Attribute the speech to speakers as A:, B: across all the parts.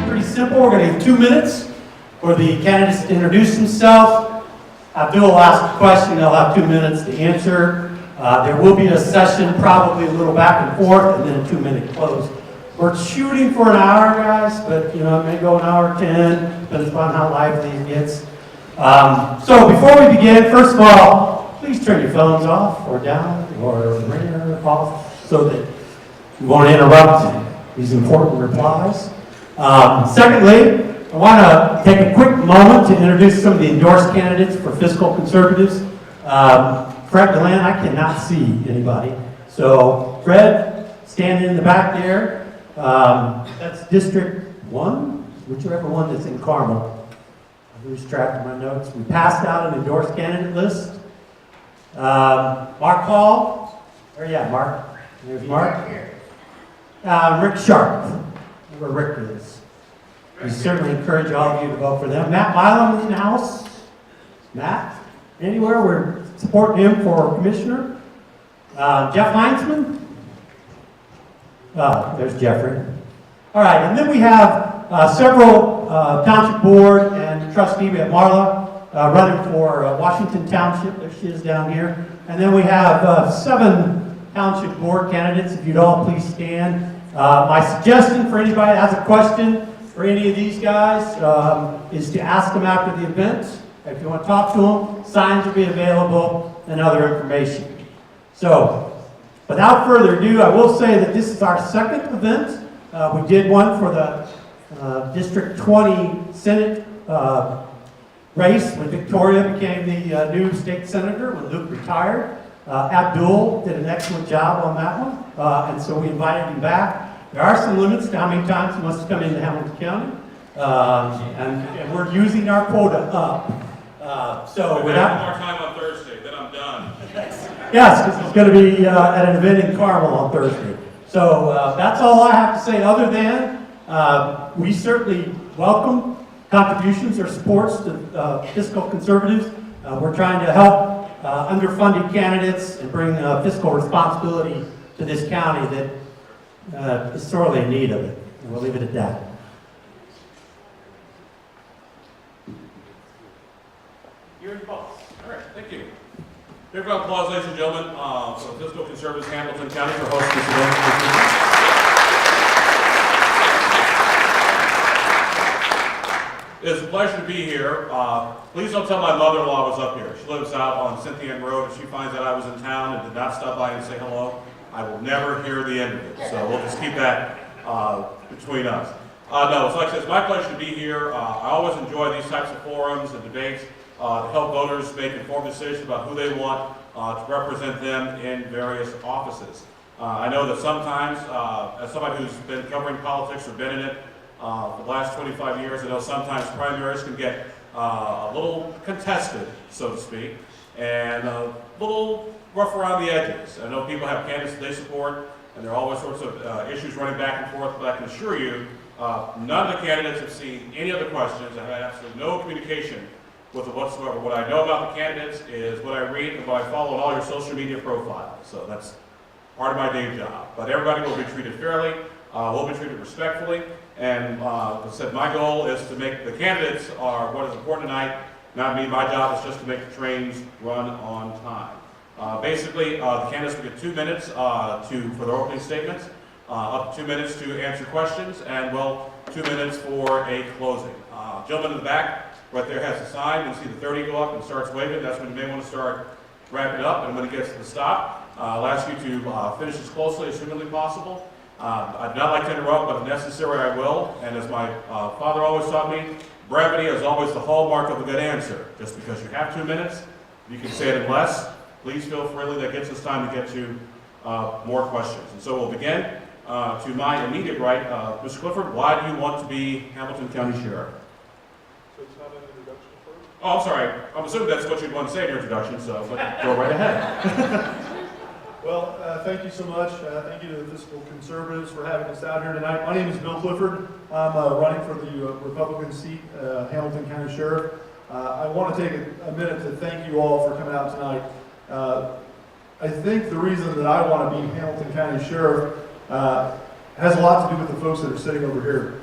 A: pretty simple. We're going to give 2 minutes for the candidates to introduce themselves. Abdul will ask a question. They'll have 2 minutes to answer. There will be a session, probably a little back and forth, and then a 2-minute close. We're shooting for an hour, guys, but it may go an hour 10, depends upon how lively it gets. So before we begin, first of all, please turn your phones off or down or ringer off so that you won't interrupt these important replies. Secondly, I want to take a quick moment to introduce some of the endorsed candidates for fiscal conservatives. Fred Deland, I cannot see anybody. So Fred, standing in the back there, that's District 1, whichever one that's in Carmel. I lose track of my notes. We passed out an endorsed candidate list. Mark Hall, Mark. There's Mark. Rick Sharp, where Rick is. We certainly encourage all of you to vote for them. Matt Milam in the house. Matt, anywhere? We're supporting him for commissioner. Jeff Heinzman. There's Jeffrey. All right, and then we have several township board and trustee. We have Marla running for Washington Township. There she is down here. And then we have 7 township board candidates. If you'd all please stand. My suggestion for anybody that has a question for any of these guys is to ask them after the event. If you want to talk to them, signs will be available and other information. So, without further ado, I will say that this is our second event. We did one for the District 20 Senate race when Victoria became the new state senator, when Luke retired. Abdul did an excellent job on that one, and so we invited him back. There are some limits to how many times he wants to come into Hamilton County, and we're using our quota up. So
B: we have one more time on Thursday, then I'm done.
A: Yes, because it's going to be at an event in Carmel on Thursday. So that's all I have to say, other than we certainly welcome contributions or supports to fiscal conservatives. We're trying to help underfunded candidates and bring fiscal responsibility to this county that is sorely in need of it. And we'll leave it at that.
B: You're in boss. All right, thank you. Big round of applause, ladies and gentlemen, for Fiscal Conservatives Hamilton County for hosting this event. It's a pleasure to be here. Please don't tell my mother-in-law I was up here. She lives out on Cynthia Ann Road. If she finds out I was in town and did not stop by and say hello, I will never hear the end of it. So we'll just keep that between us. No, so like I said, it's my pleasure to be here. I always enjoy these types of forums and debates to help voters make informed decisions about who they want to represent them in various offices. I know that sometimes, as somebody who's been covering politics or been in it for the last 25 years, I know sometimes primaries can get a little contested, so to speak, and a little rough around the edges. I know people have candidates that they support, and there are always sorts of issues running back and forth, but I can assure you, none of the candidates have seen any other questions. I've had absolutely no communication with it whatsoever. What I know about the candidates is what I read and what I follow in all your social media profiles. So that's part of my day job. But everybody will be treated fairly, will be treated respectfully, and like I said, my goal is to make the candidates are what is important tonight. Not me, my job is just to make the trains run on time. Basically, the candidates will get 2 minutes for their opening statements, up to 2 minutes to answer questions, and 2 minutes for a closing. Gentleman in the back, right there has a sign. You can see the 30 go up and starts waving. That's when you may want to start wrapping up. And when it gets to the stop, I'll ask you to finish as closely as humanly possible. I'd not like to interrupt, but if necessary, I will. And as my father always taught me, brevity is always the hallmark of a good answer. Just because you have 2 minutes, you can say it in less. Please feel freely. That gives us time to get to more questions. And so we'll begin. To my immediate right, Mr. Clifford, why do you want to be Hamilton County Sheriff?
C: So it's not an introduction first?
B: Oh, I'm sorry. I'm assuming that's what you'd want to say in your introduction, so go right ahead.
C: Well, thank you so much. Thank you to the Fiscal Conservatives for having us out here tonight. My name is Bill Clifford. I'm running for the Republican seat, Hamilton County Sheriff. I want to take a minute to thank you all for coming out tonight. I think the reason that I want to be Hamilton County Sheriff has a lot to do with the folks that are sitting over here.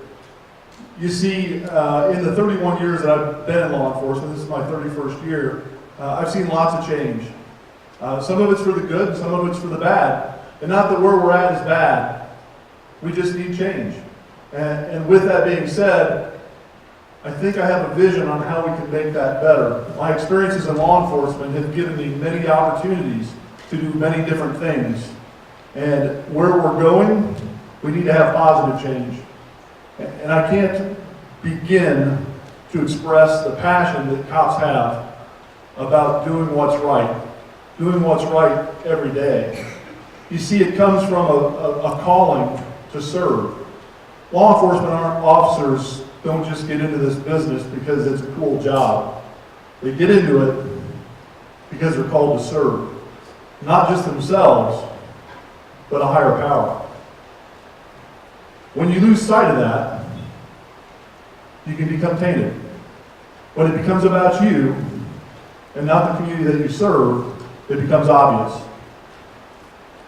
C: You see, in the 31 years that I've been in law enforcement, this is my 31st year, I've seen lots of change. Some of it's for the good, and some of it's for the bad. And not that where we're at is bad. We just need change. And with that being said, I think I have a vision on how we can make that better. My experiences in law enforcement have given me many opportunities to do many different things. And where we're going, we need to have positive change. And I can't begin to express the passion that cops have about doing what's right every day. You see, it comes from a calling to serve. Law enforcement officers don't just get into this business because it's a cool job. They get into it because they're called to serve. Not just themselves, but a higher power. When you lose sight of that, you can become tainted. When it becomes about you and not the community that you serve, it becomes obvious.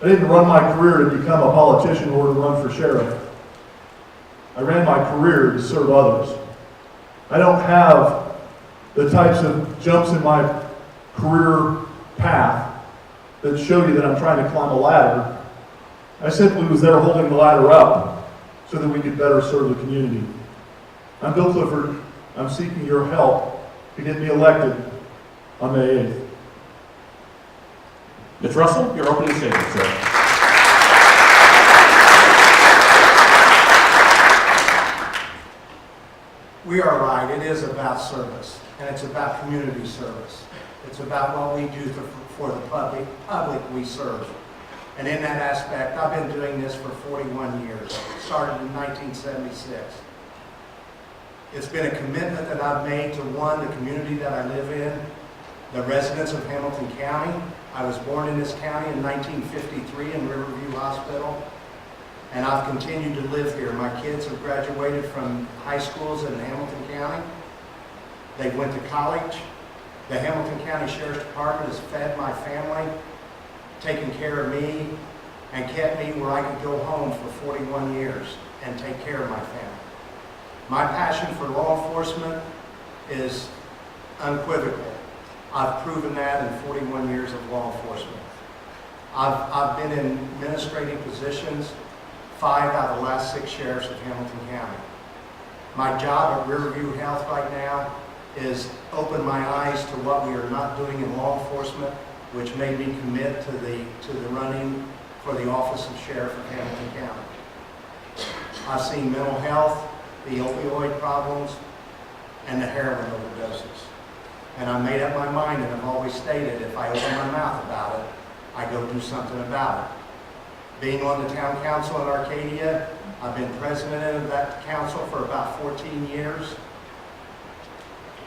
C: I didn't run my career to become a politician or to run for sheriff. I ran my career to serve others. I don't have the types of jumps in my career path that show you that I'm trying to climb a ladder. I simply was there holding the ladder up so that we could better serve the community. I'm Bill Clifford. I'm seeking your help to get me elected on May 8th.
B: Ms. Russell, your opening statement, sir.
D: We are right. It is about service, and it's about community service. It's about what we do for the public we serve. And in that aspect, I've been doing this for 41 years. Started in 1976. It's been a commitment that I've made to, one, the community that I live in, the residents of Hamilton County. I was born in this county in 1953 in Riverview Hospital, and I've continued to live here. My kids have graduated from high schools in Hamilton County. They went to college. The Hamilton County Sheriff's Department has fed my family, taken care of me, and kept me where I could go home for 41 years and take care of my family. My passion for law enforcement is unequivocal. I've proven that in 41 years of law enforcement. I've been in administrative positions 5 out of the last 6 sheriffs of Hamilton County. My job at Riverview Health right now is open my eyes to what we are not doing in law enforcement, which made me commit to the running for the office of sheriff of Hamilton County. I've seen mental health, the opioid problems, and the heroin overdoses. And I made up my mind, and I've always stated, if I open my mouth about it, I go do something about it. Being on the town council in Arcadia, I've been president of that council for about 14 years.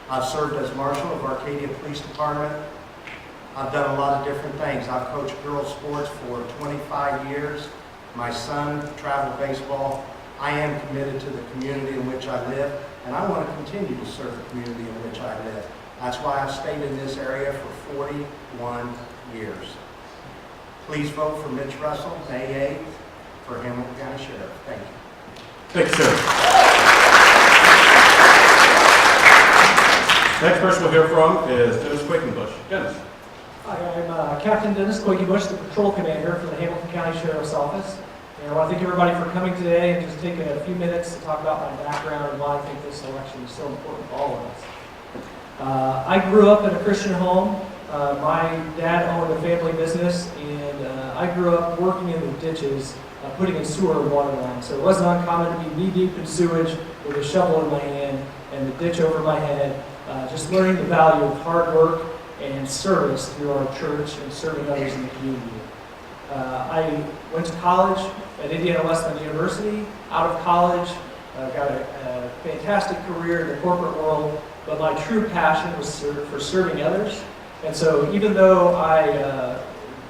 D: I've served as marshal of Arcadia Police Department. I've done a lot of different things. I've coached girls sports for 25 years. My son traveled baseball. I am committed to the community in which I live, and I want to continue to serve the community in which I live. That's why I've stayed in this area for 41 years. Please vote for Mitch Russell, May 8th, for Hamilton County Sheriff. Thank you.
B: Thank you, sir. Next person we'll hear from is Dennis Quakenbush. Dennis.
E: Hi, I'm Captain Dennis Quakenbush, the patrol commander for the Hamilton County Sheriff's Office. And I want to thank everybody for coming today and just taking a few minutes to talk about my background and why I think this election is so important for all of us. I grew up in a Christian home. My dad owned a family business, and I grew up working in the ditches, putting in sewer and water lines. So it wasn't uncommon to be knee-deep in sewage with a shovel in my hand and the ditch over my head, just learning the value of hard work and service through our church and serving others in the community. I went to college at Indiana Wesleyan University. Out of college, got a fantastic career in the corporate world, but my true passion was for serving others. And so even though I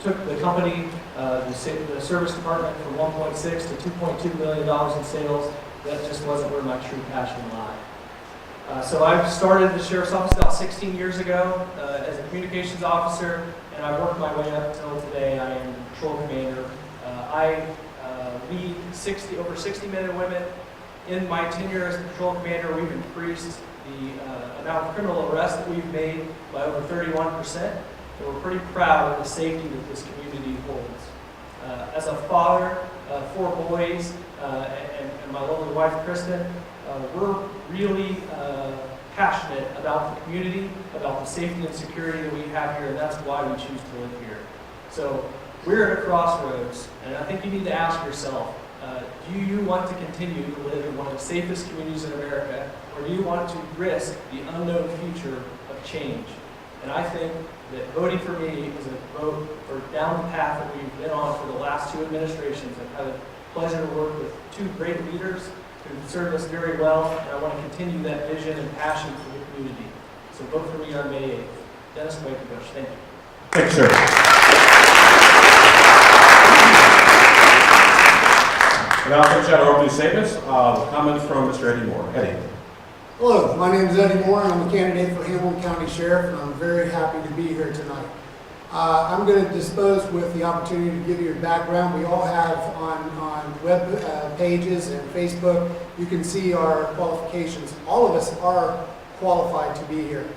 E: took the company, the service department from 1.6 to $2.2 million in sales, that just wasn't where my true passion lied. So I started the Sheriff's Office about 16 years ago as a communications officer, and I worked my way up until today. I am Patrol Commander. I lead over 60 men and women In my tenure as patrol commander, we've increased the amount of criminal arrests that we've made by over 31%. And we're pretty proud of the safety that this community holds. As a father of 4 boys and my lovely wife, Kristen, we're really passionate about the community, about the safety and security that we have here, and that's why we choose to live here. So we're at a crossroads, and I think you need to ask yourself, do you want to continue to live in one of the safest communities in America, or do you want to risk the unknown future of change? And I think that voting for me is a vote for down the path that we've been on for the last 2 administrations. I've had the pleasure to work with 2 great leaders who served us very well, and I want to continue that vision and passion for the community. So vote for me on May 8th. Dennis Quakenbush, thank you.
B: Thank you, sir. And now, finish out our opening statements. Comments from Mr. Eddie Moore. Eddie.
F: Hello, my name is Eddie Moore, and I'm a candidate for Hamilton County Sheriff, and I'm very happy to be here tonight. I'm going to dispose with the opportunity to give you a background. We all have on web pages and Facebook, you can see our qualifications. All of us are qualified to be here.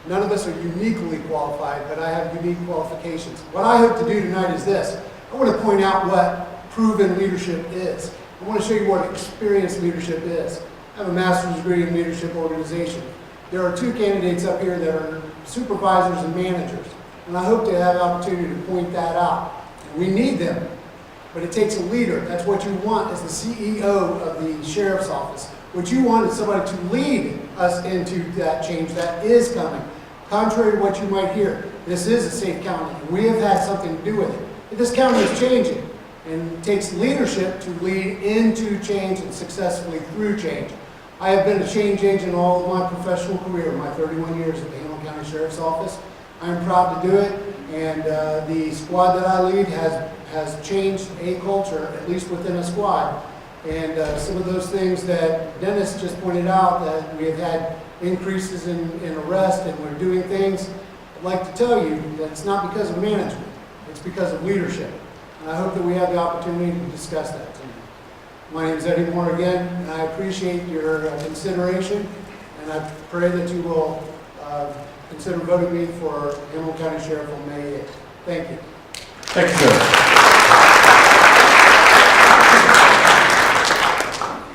F: None of us are uniquely qualified, but I have unique qualifications. What I hope to do tonight is this. I want to point out what proven leadership is. I want to show you what experienced leadership is. I have a master's degree in leadership organization. There are 2 candidates up here that are supervisors and managers, and I hope to have an opportunity to point that out. We need them, but it takes a leader. That's what you want as the CEO of the Sheriff's Office. What you want is somebody to lead us into that change that is coming. Contrary to what you might hear, this is a safe county, and we have had something to do with it. But this county is changing, and it takes leadership to lead into change and successfully through change. I have been a change agent all of my professional career, my 31 years at the Hamilton County Sheriff's Office. I'm proud to do it, and the squad that I lead has changed a culture, at least within a squad. And some of those things that Dennis just pointed out, that we have had increases in arrest and we're doing things, I'd like to tell you that it's not because of management, it's because of leadership. And I hope that we have the opportunity to discuss that tonight. My name is Eddie Moore again, and I appreciate your consideration, and I pray that you will consider voting me for Hamilton County Sheriff on May 8th. Thank you.
B: Thank you, sir.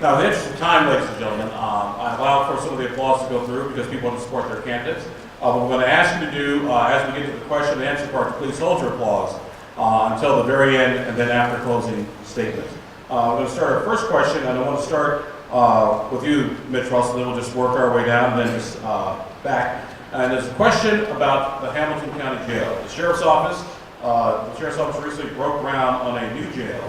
B: Now, in the interest of time, ladies and gentlemen, I allow for some of the applause to go through because people want to support their candidates. What we're going to ask you to do, as we get to the question and answer part, please hold your applause until the very end and then after closing statements. We're going to start our first question, and I want to start with you, Mitch Russell, then we'll just work our way down, then just back. And there's a question about the Hamilton County Jail. The Sheriff's Office recently broke ground on a new jail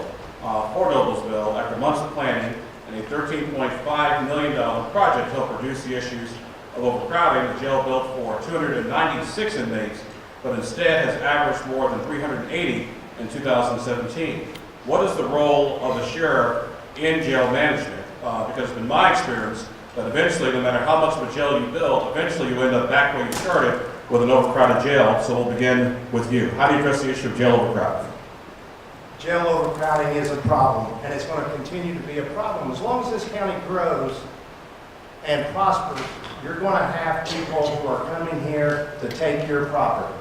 B: for Noblesville after months of planning and a $13.5 million project to help reduce the issues of overcrowding. The jail built for 296 inmates, but instead has averaged more than 380 in 2017. What is the role of the sheriff in jail management? Because in my experience, that eventually, no matter how much of a jail you build, eventually you end up back where you started with an overcrowded jail. So we'll begin with you. How do you address the issue of jail overcrowding?
D: Jail overcrowding is a problem, and it's going to continue to be a problem. As long as this county grows and prospers, you're going to have people who are coming here to take your property.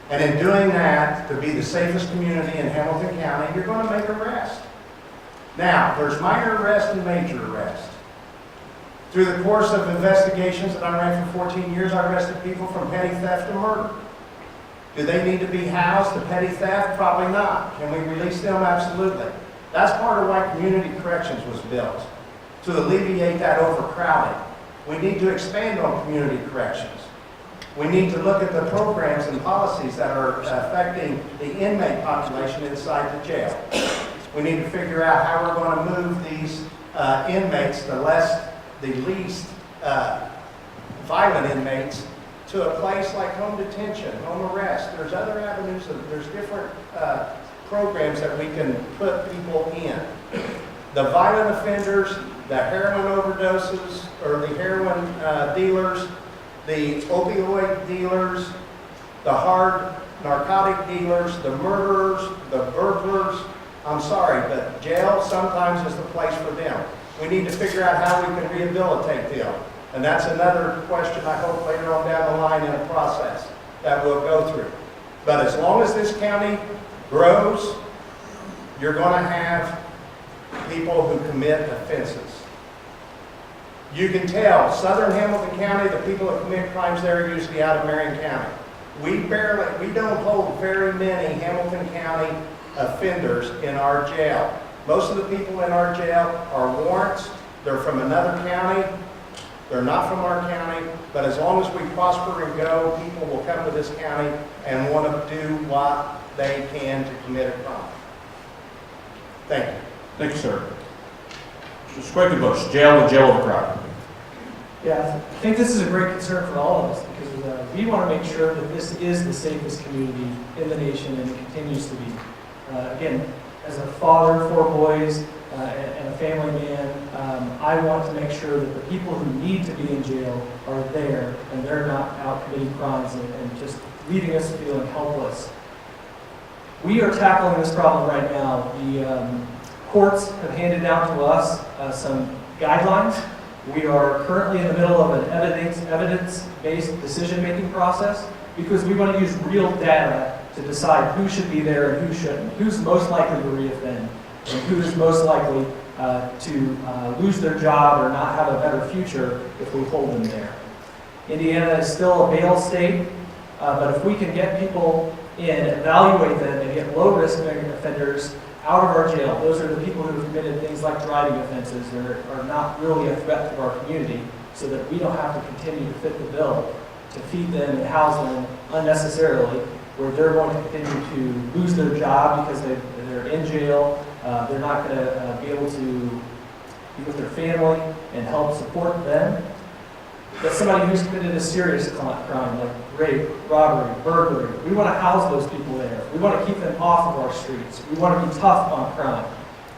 D: And in doing that, to be the safest community in Hamilton County, you're going to make arrests. Now, there's minor arrest and major arrest. Through the course of investigations that I ran for 14 years, I arrested people from petty theft and murder. Do they need to be housed to petty theft? Probably not. Can we release them? Absolutely. That's part of why community corrections was built, to alleviate that overcrowding. We need to expand on community corrections. We need to look at the programs and policies that are affecting the inmate population inside the jail. We need to figure out how we're going to move these inmates, the least violent inmates, to a place like home detention, home arrest. There's other avenues, there's different programs that we can put people in. The violent offenders, the heroin overdoses, or the heroin dealers, the opioid dealers, the hard narcotic dealers, the murderers, the burglars. I'm sorry, but jail sometimes is the place for them. We need to figure out how we can rehabilitate them. And that's another question I hope later on down the line in the process that we'll go through. But as long as this county grows, you're going to have people who commit offenses. You can tell, Southern Hamilton County, the people that commit crimes there are usually out of Marion County. We don't hold very many Hamilton County offenders in our jail. Most of the people in our jail are warrants. They're from another county. They're not from our county. But as long as we prosper and go, people will come to this county and want to do what they can to commit a crime. Thank you.
B: Thank you, sir. Mr. Quakenbush, jail and jail overcrowding.
E: Yeah, I think this is a great concern for all of us because we want to make sure that this is the safest community in the nation and it continues to be. Again, as a father, 4 boys, and a family man, I want to make sure that the people who need to be in jail are there and they're not out committing crimes and just leaving us feeling helpless. We are tackling this problem right now. The courts have handed down to us some guidelines. We are currently in the middle of an evidence-based decision-making process because we want to use real data to decide who should be there and who shouldn't, who's most likely to reoffend, and who is most likely to lose their job or not have a better future if we hold them there. Indiana is still a bail state, but if we can get people in, evaluate them, and get low-risk offenders out of our jail, those are the people who have committed things like driving offenses or are not really a threat to our community, so that we don't have to continue to fit the bill to feed them and house them unnecessarily, where they're going to continue to lose their job because they're in jail. They're not going to be able to be with their family and help support them. That's somebody who's committed a serious crime like rape, robbery, burglary. We want to house those people there. We want to keep them off of our streets. We want to be tough on crime.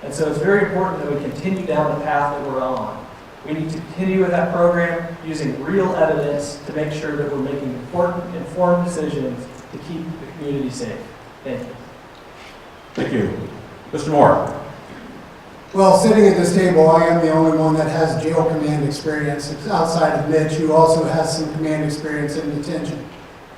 E: And so it's very important that we continue down the path that we're on. We need to continue with that program using real evidence to make sure that we're making important, informed decisions to keep the community safe. Thank you.
B: Thank you. Mr. Moore.
F: Well, sitting at this table, I am the only one that has jail command experience outside of Mitch, who also has some command experience in detention.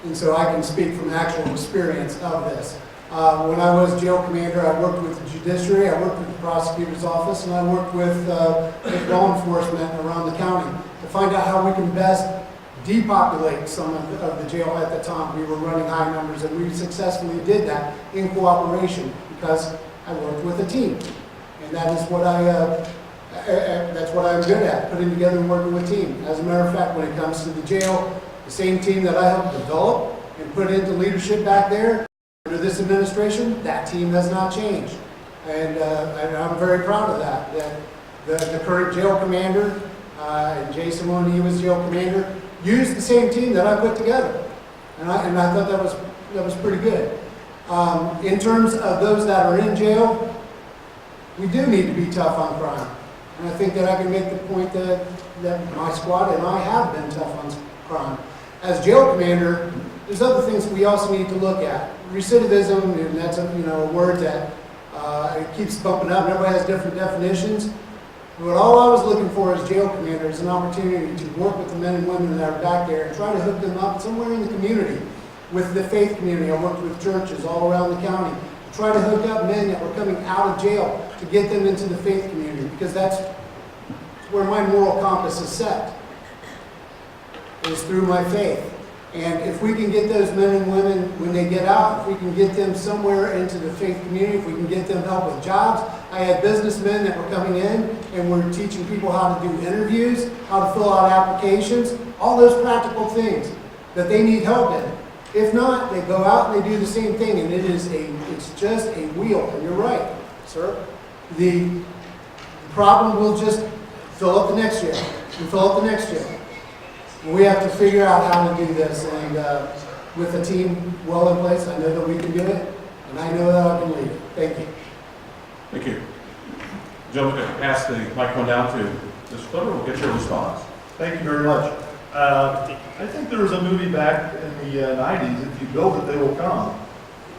F: And so I can speak from actual experience of this. When I was jail commander, I worked with the judiciary, I worked with the prosecutor's office, and I worked with law enforcement around the county to find out how we can best depopulate some of the jail at the time. We were running high numbers, and we successfully did that in cooperation because I worked with a team. And that is what that's what I'm good at, putting together and working with team. As a matter of fact, when it comes to the jail, the same team that I helped develop and put into leadership back there, under this administration, that team has not changed. And I'm very proud of that, the current jail commander, and Jason, when he was jail commander, used the same team that I put together. And I thought that was pretty good. In terms of those that are in jail, we do need to be tough on crime. And I think that I can make the point that my squad and I have been tough on crime. As jail commander, there's other things that we also need to look at. Recidivism, and that's a word that it keeps bumping up. Everybody has different definitions. But all I was looking for as jail commander is an opportunity to work with the men and women that are back there and try to hook them up somewhere in the community, with the faith community. I worked with churches all around the county to try to hook up men that were coming out of jail to get them into the faith community, because that's where my moral compass is set, is through my faith. And if we can get those men and women, when they get out, if we can get them somewhere into the faith community, if we can get them help with jobs. I had businessmen that were coming in and we're teaching people how to do interviews, how to fill out applications, all those practical things that they need help in. If not, they go out and they do the same thing, and it's just a wheel. And you're right, sir. The problem will just fill up the next year and fill up the next year. We have to figure out how to do this, and with a team well in place, I know that we can do it, and I know that I can lead it. Thank you.
B: Thank you. Gentlemen, pass the microphone down to Mr. Clipper. We'll get your response.
C: Thank you very much. I think there was a movie back in the 90s, If You Build It, They Will Come.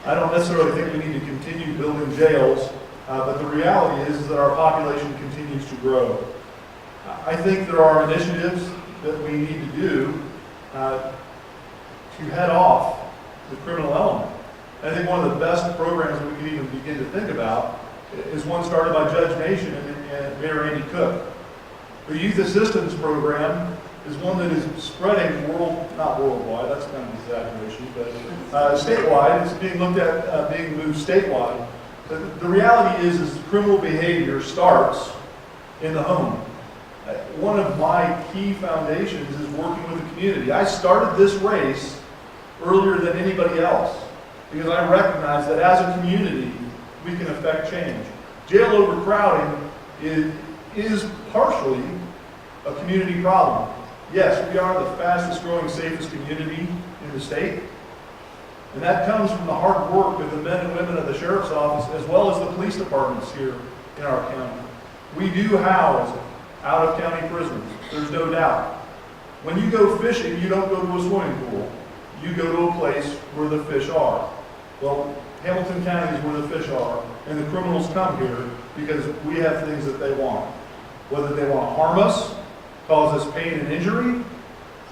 C: I don't necessarily think we need to continue building jails But the reality is that our population continues to grow. I think there are initiatives that we need to do to head off the criminal element. I think one of the best programs that we can even begin to think about is one started by Judge Nation and Mayor Andy Cook. The Youth Assistance Program is one that is spreading not worldwide, that's kind of an exaggeration, but statewide. It's being looked at being moved statewide. But the reality is criminal behavior starts in the home. One of my key foundations is working with the community. I started this race earlier than anybody else because I recognize that as a community, we can affect change. Jail overcrowding is partially a community problem. Yes, we are the fastest growing, safest community in the state. And that comes from the hard work of the men and women of the Sheriff's Office as well as the police departments here in our county. We do house out-of-county prisoners, there's no doubt. When you go fishing, you don't go to a swimming pool. You go to a place where the fish are. Well, Hamilton County is where the fish are, and the criminals come here because we have things that they want. Whether they want to harm us, cause us pain and injury,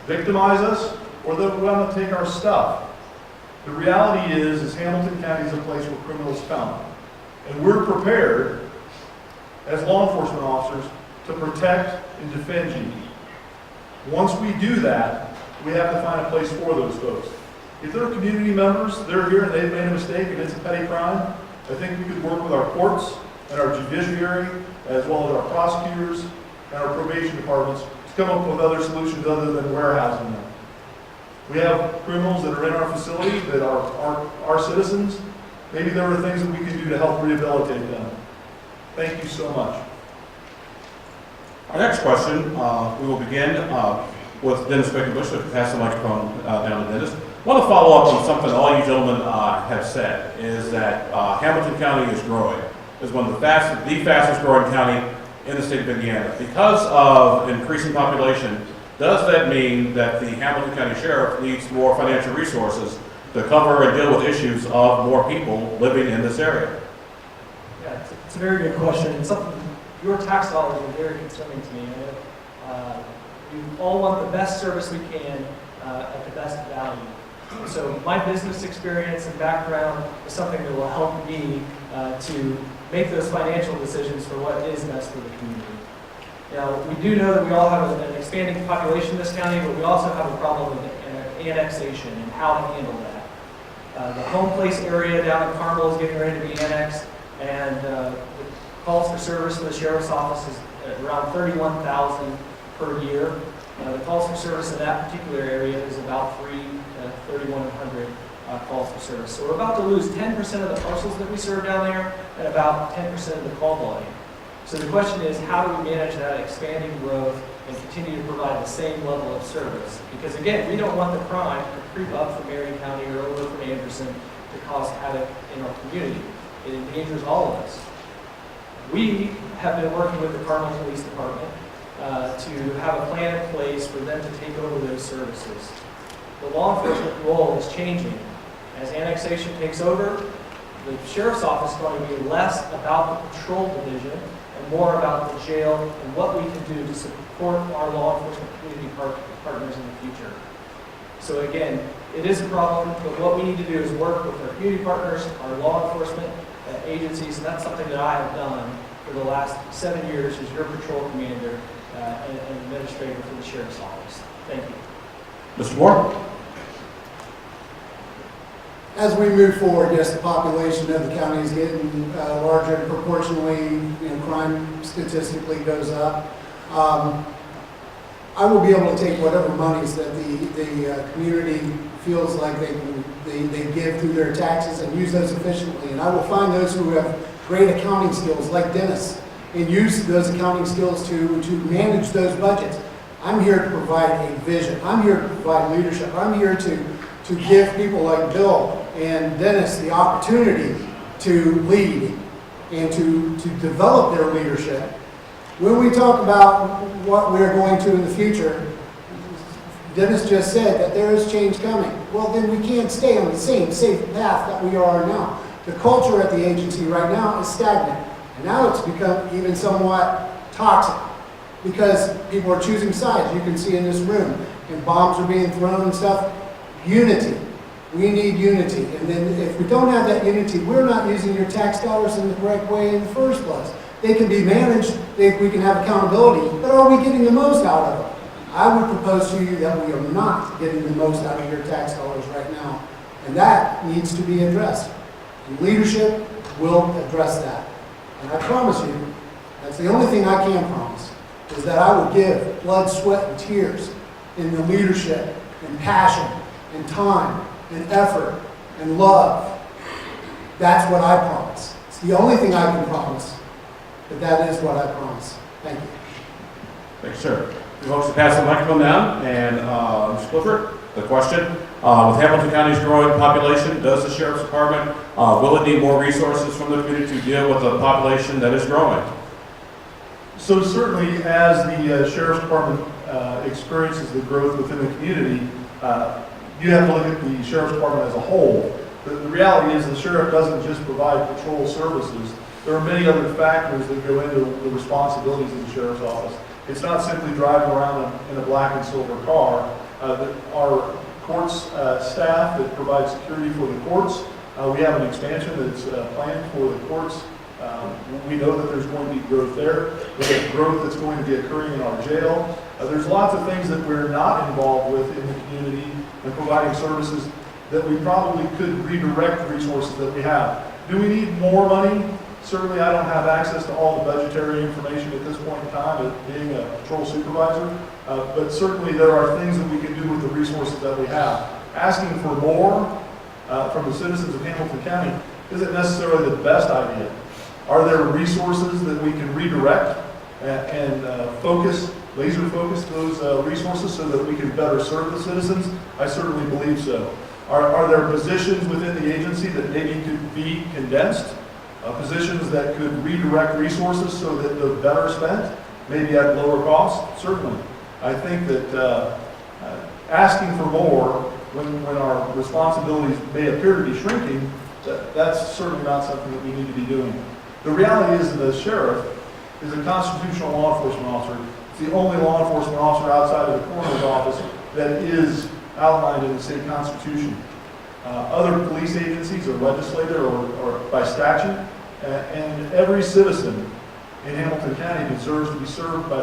C: victimize us, or they want to take our stuff. The reality is Hamilton County is a place where criminals come. And we're prepared, as law enforcement officers, to protect and defend you. Once we do that, we have to find a place for those folks. If they're community members, they're here and they've made a mistake and it's a petty crime, I think we could work with our courts and our judiciary, as well as our prosecutors and our probation departments to come up with other solutions other than warehousing them. We have criminals that are in our facility that are our citizens. Maybe there are things that we can do to help rehabilitate them. Thank you so much.
B: Our next question, we will begin with Dennis Quakenbush. So if you pass the microphone down to Dennis. I want to follow up on something all you gentlemen have said, is that Hamilton County is growing. It's one of the fastest growing county in the state of Indiana. Because of increasing population, does that mean that the Hamilton County Sheriff needs more financial resources to cover and deal with issues of more people living in this area?
E: Yeah, it's a very good question. It's something, your tax dollars are very concerning to me. We all want the best service we can at the best value. So my business experience and background is something that will help me to make those financial decisions for what is best for the community. Now, we do know that we all have an expanding population in this county, but we also have a problem with annexation and how to handle that. The home place area down in Carmel is getting ready to be annexed, and the calls for service for the Sheriff's Office is around 31,000 per year. The calls for service in that particular area is about 3,100 calls for service. So we're about to lose 10% of the parcels that we serve down there and about 10% of the call volume. So the question is, how do we manage that expanding growth and continue to provide the same level of service? Because again, we don't want the crime to creep up from Marion County or over from Anderson to cause havoc in our community. It endangers all of us. We have been working with the Carmel Police Department to have a plan in place for them to take over those services. The law enforcement role is changing. As annexation takes over, the Sheriff's Office is going to be less about the patrol division and more about the jail and what we can do to support our law enforcement community partners in the future. So again, it is a problem, but what we need to do is work with our community partners, our law enforcement agencies, and that's something that I have done for the last 7 years as your patrol commander and administrator for the Sheriff's Office. Thank you.
B: Mr. Moore?
F: As we move forward, yes, the population of the county is getting larger proportionally, crime statistically goes up. I will be able to take whatever monies that the community feels like they give through their taxes and use those efficiently. And I will find those who have great accounting skills like Dennis and use those accounting skills to manage those budgets. I'm here to provide a vision. I'm here to provide leadership. I'm here to give people like Bill and Dennis the opportunity to lead and to develop their leadership. When we talk about what we're going to in the future, Dennis just said that there is change coming. Well, then we can't stay on the same safe path that we are now. The culture at the agency right now is stagnant, and now it's become even somewhat toxic because people are choosing sides. You can see in this room, and bombs are being thrown and stuff. Unity. We need unity. And then if we don't have that unity, we're not using your tax dollars in the correct way in the first place. They can be managed, we can have accountability, but are we getting the most out of them? I would propose to you that we are not getting the most out of your tax dollars right now, and that needs to be addressed. And leadership will address that. And I promise you, that's the only thing I can promise, is that I will give blood, sweat, and tears in the leadership, and passion, and time, and effort, and love. That's what I promise. It's the only thing I can promise, but that is what I promise. Thank you.
B: Thank you, sir. We folks to pass the microphone down, and Mr. Clifford, the question, with Hamilton County's growing population, does the Sheriff's Department, will it need more resources from the community to deal with a population that is growing?
C: So certainly, as the Sheriff's Department experiences the growth within the community, you have to look at the Sheriff's Department as a whole. The reality is the Sheriff doesn't just provide patrol services. There are many other factors that go into the responsibilities of the Sheriff's Office. It's not simply driving around in a black and silver car. Our courts staff that provide security for the courts, we have an expansion that's planned for the courts. We know that there's going to be growth there. We have growth that's going to be occurring in our jail. There's lots of things that we're not involved with in the community and providing services that we probably could redirect the resources that we have. Do we need more money? Certainly, I don't have access to all the budgetary information at this point in time, as being a patrol supervisor, but certainly there are things that we can do with the resources that we have. Asking for more from the citizens of Hamilton County isn't necessarily the best idea. Are there resources that we can redirect and focus, laser focus those resources so that we can better serve the citizens? I certainly believe so. Are there positions within the agency that maybe could be condensed? Positions that could redirect resources so that they're better spent, maybe at lower cost? Certainly. I think that asking for more when our responsibilities may appear to be shrinking, that's certainly not something that we need to be doing. The reality is that the sheriff is a constitutional law enforcement officer. It's the only law enforcement officer outside of the coroner's office that is outlined in the state constitution. Other police agencies are legislated or by statute, and every citizen in Hamilton County deserves to be served by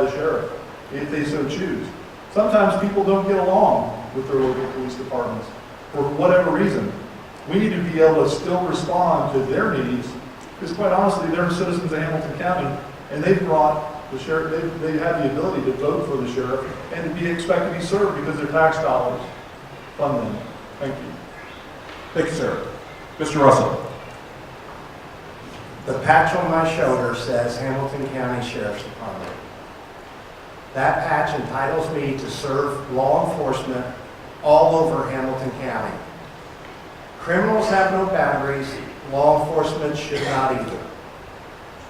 C: the sheriff, if they so choose. Sometimes people don't get along with their local police departments for whatever reason. We need to be able to still respond to their needs, because quite honestly, they're citizens of Hamilton County, and they've brought the sheriff, they have the ability to vote for the sheriff and to be expected to be served because their tax dollars fund them. Thank you.
B: Thank you, sir. Mr. Russell.
D: The patch on my shoulder says Hamilton County Sheriff's Department. That patch entitles me to serve law enforcement all over Hamilton County. Criminals have no boundaries, law enforcement should not either.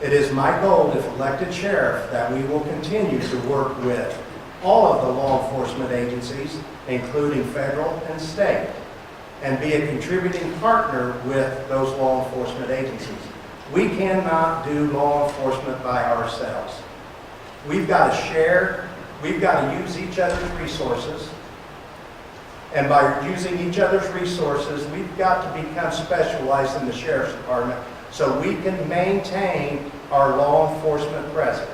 D: It is my goal, if elected sheriff, that we will continue to work with all of the law enforcement agencies, including federal and state, and be a contributing partner with those law enforcement agencies. We cannot do law enforcement by ourselves. We've got to share, we've got to use each other's resources, and by using each other's resources, we've got to become specialized in the Sheriff's Department so we can maintain our law enforcement presence.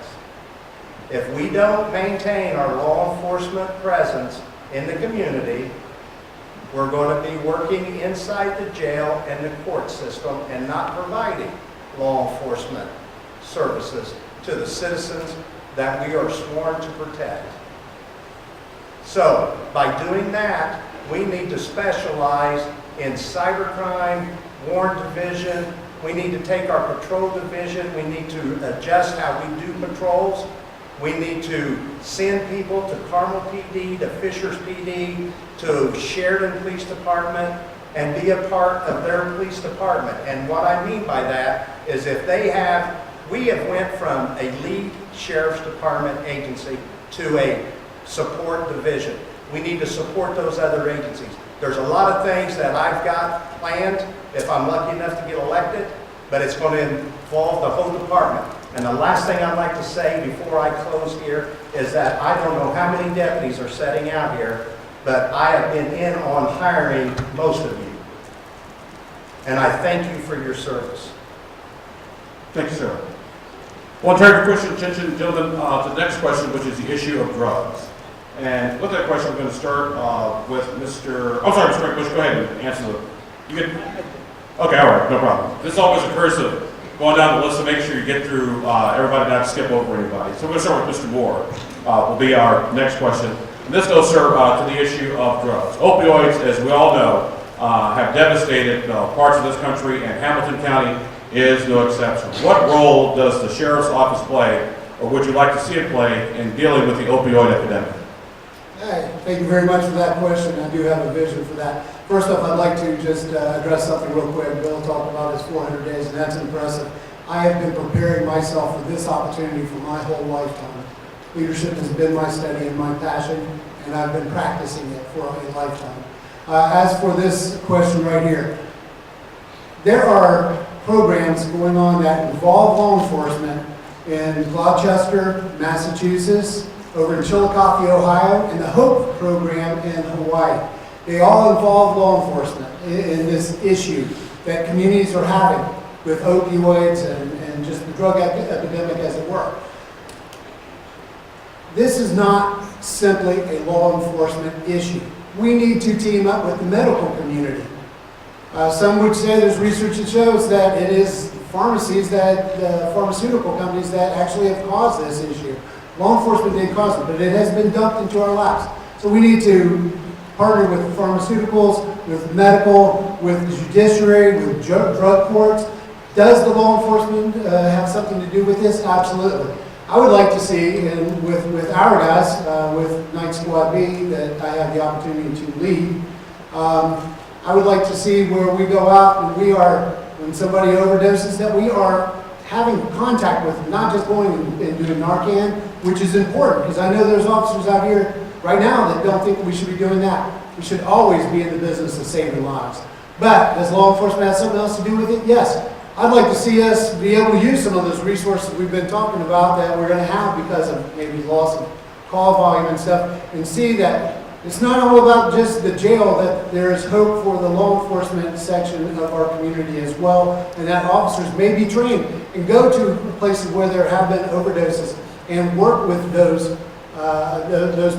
D: If we don't maintain our law enforcement presence in the community, we're going to be working inside the jail and the court system and not providing law enforcement services to the citizens that we are sworn to protect. So, by doing that, we need to specialize in cybercrime, warrant division. We need to take our patrol division. We need to adjust how we do patrols. We need to send people to Carmel PD, to Fishers PD, to Sheridan Police Department, and be a part of their police department. And what I mean by that is if they have, we have went from a lead sheriff's department agency to a support division. We need to support those other agencies. There's a lot of things that I've got planned if I'm lucky enough to get elected, but it's going to involve the whole department. And the last thing I'd like to say before I close here is that I don't know how many deputies are setting out here, but I have been in on hiring most of you. And I thank you for your service.
B: Thank you, sir. Well, turn your question, attention, gentlemen, to the next question, which is the issue of drugs. And with that question, we're going to start with Mr. Oh, sorry, Mr. Bush, go ahead and answer the. You get. Okay, all right, no problem. This always occurs to going down the list to make sure you get through everybody, not skip over anybody. So we're going to start with Mr. Moore. Will be our next question. And this goes, sir, to the issue of drugs. Opioids, as we all know, have devastated parts of this country, and Hamilton County is no exception. What role does the sheriff's office play, or would you like to see it play, in dealing with the opioid epidemic?
F: Hey, thank you very much for that question. I do have a vision for that. First off, I'd like to just address something real quick. Bill talked about his 400 days, and that's impressive. I have been preparing myself for this opportunity for my whole lifetime. Leadership has been my study and my passion, and I've been practicing it for a lifetime. As for this question right here, there are programs going on that involve law enforcement in Gloucester, Massachusetts, over in Chillicothe, Ohio, and the HOPE program in Hawaii. They all involve law enforcement in this issue that communities are having with opioids and just the drug epidemic as it were. This is not simply a law enforcement issue. We need to team up with the medical community. Some would say there's research that shows that it is pharmacies, pharmaceutical companies that actually have caused this issue. Law enforcement didn't cause it, but it has been dumped into our laps. So we need to partner with pharmaceuticals, with medical, with the judiciary, with drug courts. Does the law enforcement have something to do with this? Absolutely. I would like to see, and with our guys, with Night Squad B, that I have the opportunity to lead, I would like to see where we go out and when somebody overdoses, that we are having contact with them, not just going and doing Narcan, which is important, because I know there's officers out here right now that don't think we should be doing that. We should always be in the business of saving lives. But does law enforcement have something else to do with it? Yes. I'd like to see us be able to use some of those resources we've been talking about that we're going to have because of maybe loss of call volume and stuff, and see that it's not all about just the jail, that there is hope for the law enforcement section of our community as well, and that officers may be trained and go to places where there have been overdoses and work with those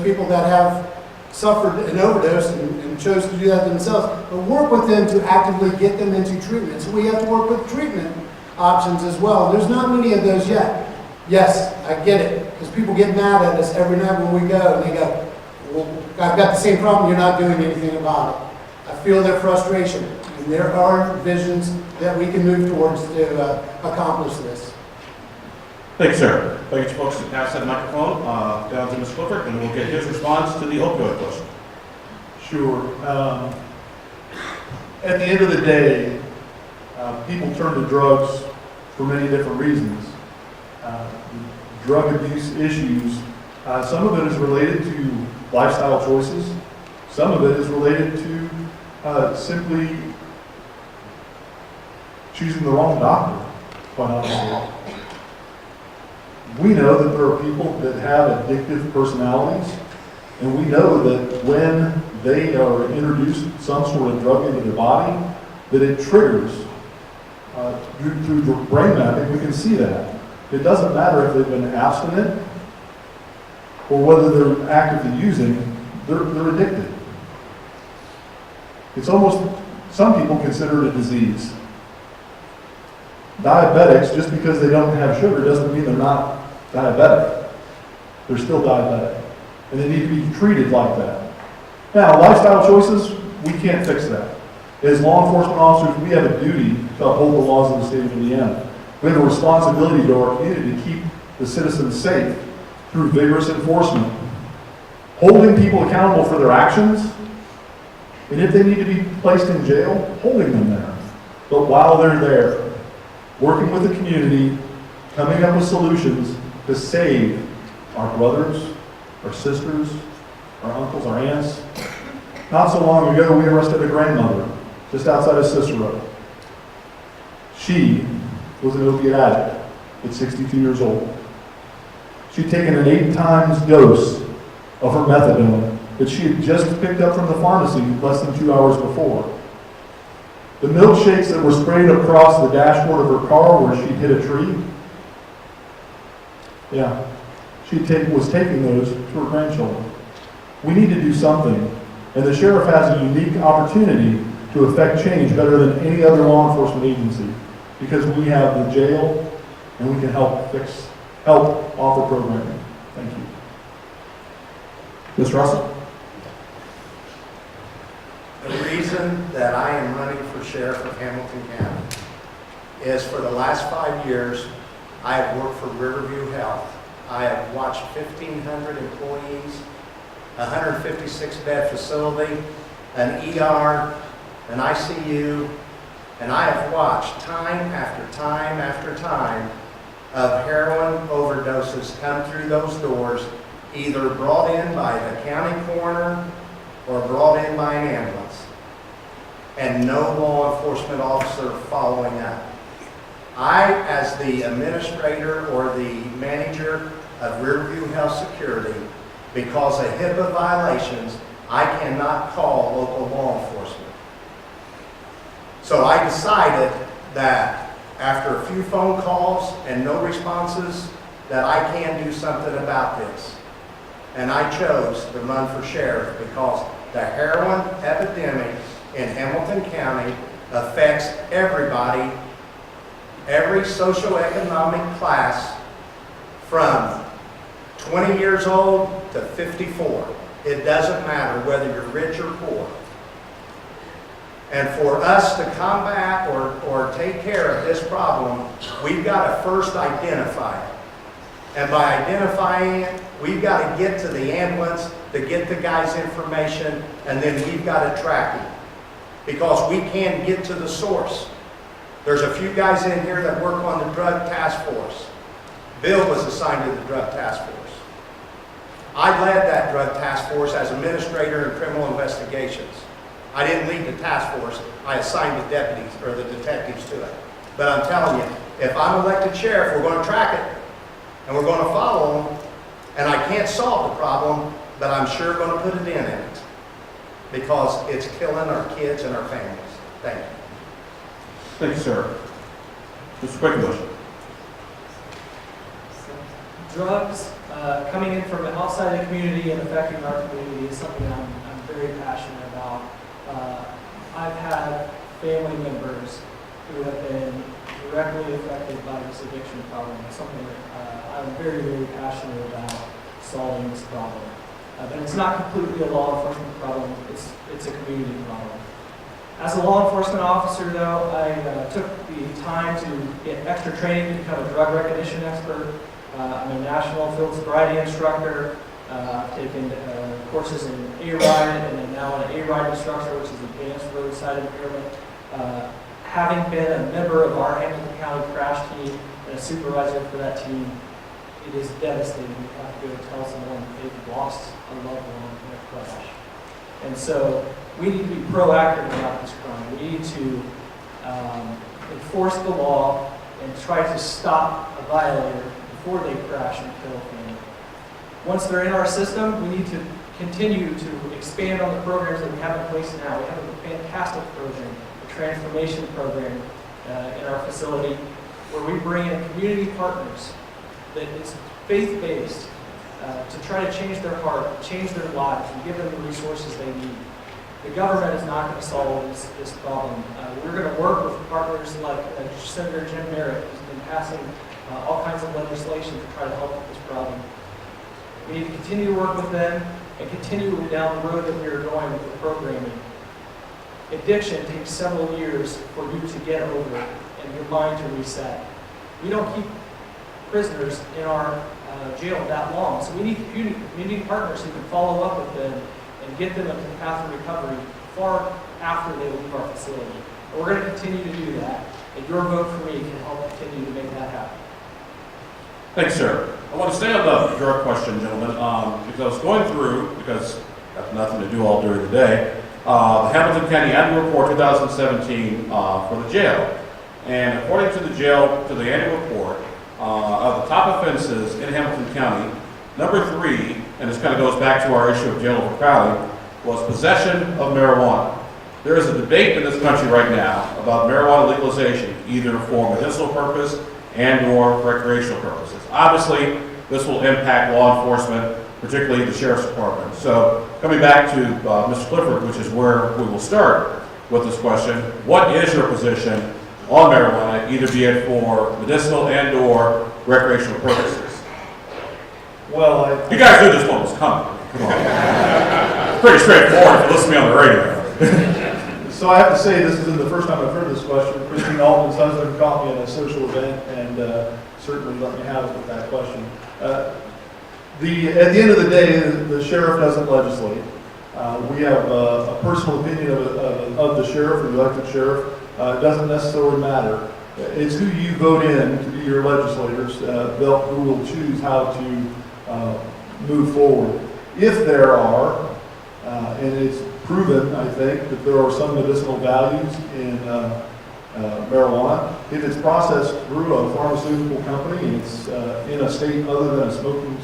F: people that have suffered an overdose and chose to do that themselves, but work with them to actively get them into treatment. So we have to work with treatment options as well. There's not many of those yet. Yes, I get it, because people get mad at us every night when we go, and they go, well, I've got the same problem, you're not doing anything about it. I feel their frustration, and there are visions that we can move towards to accomplish this.
B: Thank you, sir. If I get you folks to pass that microphone down to Mr. Clifford, and we'll get his response to the opioid question.
C: Sure. At the end of the day, people turn to drugs for many different reasons. Drug abuse issues, some of it is related to lifestyle choices. Some of it is related to simply choosing the wrong doctor, quite honestly. We know that there are people that have addictive personalities, and we know that when they are introduced some sort of drug into their body, that it triggers through the brain mapping. We can see that. It doesn't matter if they've been abstinent or whether they're actively using, they're addicted. It's almost, some people consider it a disease. Diabetics, just because they don't have sugar doesn't mean they're not diabetic. They're still diabetic. And they need to be treated like that. Now, lifestyle choices, we can't fix that. As law enforcement officers, we have a duty to uphold the laws of the state of Indiana. We have a responsibility to our community to keep the citizens safe through vigorous enforcement, holding people accountable for their actions, and if they need to be placed in jail, holding them there. But while they're there, working with the community, coming up with solutions to save our brothers, our sisters, our uncles, our aunts. Not so long ago, we arrested a grandmother just outside of Cicero. She was an opiate addict at 62 years old. She'd taken an 8 times dose of her methadone that she had just picked up from the pharmacy less than 2 hours before. The milkshakes that were sprayed across the dashboard of her car where she'd hit a tree, yeah, was taking those to her grandchildren. We need to do something, and the sheriff has a unique opportunity to affect change better than any other law enforcement agency, because we have the jail and we can help offer programming. Thank you. Ms. Russell?
D: The reason that I am running for sheriff of Hamilton County is for the last 5 years, I have worked for Riverview Health. I have watched 1,500 employees, a 156-bed facility, an ER, an ICU, and I have watched time after time after time of heroin overdoses come through those doors, either brought in by the county coroner or brought in by an ambulance, and no law enforcement officer following up. I, as the administrator or the manager of Riverview Health Security, because of HIPAA violations, I cannot call local law enforcement. So I decided that after a few phone calls and no responses, that I can do something about this. And I chose to run for sheriff because the heroin epidemic in Hamilton County affects everybody, every socioeconomic class from 20 years old to 54. It doesn't matter whether you're rich or poor. And for us to combat or take care of this problem, we've got to first identify it. And by identifying it, we've got to get to the ambulance to get the guy's information, and then we've got to track him. Because we can get to the source. There's a few guys in here that work on the drug task force. Bill was assigned to the drug task force. I led that drug task force as administrator in criminal investigations. I didn't lead the task force. I assigned the deputies or the detectives to it. But I'm telling you, if I'm elected sheriff, we're going to track it and we're going to follow them. And I can't solve the problem, but I'm sure going to put it in it because it's killing our kids and our families. Thank you.
B: Thank you, sir. Mr. Quickenbush.
E: Drugs coming in from outside the community and affecting our community is something I'm very passionate about. I've had family members who have been directly affected by this addiction problem. It's something that I'm very, very passionate about solving this problem. But it's not completely a law enforcement problem, it's a community problem. As a law enforcement officer, though, I took the time to get extra training to become a drug recognition expert. I'm a national field sobriety instructor. I've taken courses in A-RIDE and then now an A-RIDE instructor, which is Advanced Roadside Impairment. Having been a member of our Hamilton County crash team and a supervisor for that team, it is devastating to have to go tell someone they've lost a loved one in a crash. And so we need to be proactive about this crime. We need to enforce the law and try to stop a violator before they crash and kill a family. Once they're in our system, we need to continue to expand on the programs that we have in place now. We have a fantastic program, a transformation program in our facility where we bring in community partners that is faith-based to try to change their heart, change their lives, and give them the resources they need. The government is not going to solve this problem. We're going to work with partners like Senator Jim Merritt, who's been passing all kinds of legislation to try to help with this problem. We need to continue to work with them and continue down the road that we are going with the programming. Addiction takes several years for you to get over and your mind to reset. We don't keep prisoners in our jail that long, so we need community partners who can follow up with them and get them on the path of recovery far after they leave our facility. And we're going to continue to do that, and your vote for me can help continue to make that happen.
B: Thanks, sir. I want to stay on the drug question, gentlemen, because I was going through, because I have nothing to do all during the day, the Hamilton County Annual Report 2017 for the jail. And according to the annual report, of the top offenses in Hamilton County, number 3, and this kind of goes back to our issue of jail overcrowding, was possession of marijuana. There is a debate in this country right now about marijuana legalization, either for medicinal purpose and/or recreational purposes. Obviously, this will impact law enforcement, particularly the sheriff's department. So, coming back to Mr. Clifford, which is where we will start with this question, what is your position on marijuana, either be it for medicinal and/or recreational purposes?
C: Well,
B: You guys knew this one was coming. Come on. It's pretty straightforward if you listen to me on the radio.
C: So I have to say, this isn't the first time I've heard this question. Christine Altman's husband caught me at a social event and certainly let me have it with that question. At the end of the day, the sheriff doesn't legislate. We have a personal opinion of the sheriff, or the elected sheriff. It doesn't necessarily matter. It's who you vote in to be your legislators who will choose how to move forward. If there are, and it's proven, I think, that there are some medicinal values in marijuana, if it's processed through a pharmaceutical company and it's in a state other than a smoking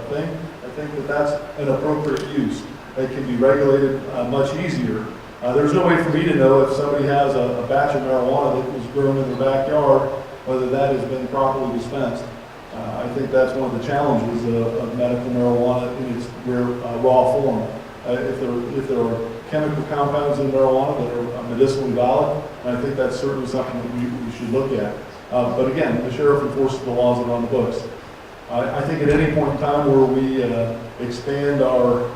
C: thing, I think that that's an appropriate use. It can be regulated much easier. There's no way for me to know if somebody has a batch of marijuana that was grown in their backyard, whether that has been properly dispensed. I think that's one of the challenges of medical marijuana in its raw form. If there are chemical compounds in marijuana that are medicinally valid, and I think that's certainly something that we should look at. But again, the sheriff enforces the laws that are on the books. I think at any point in time where we expand our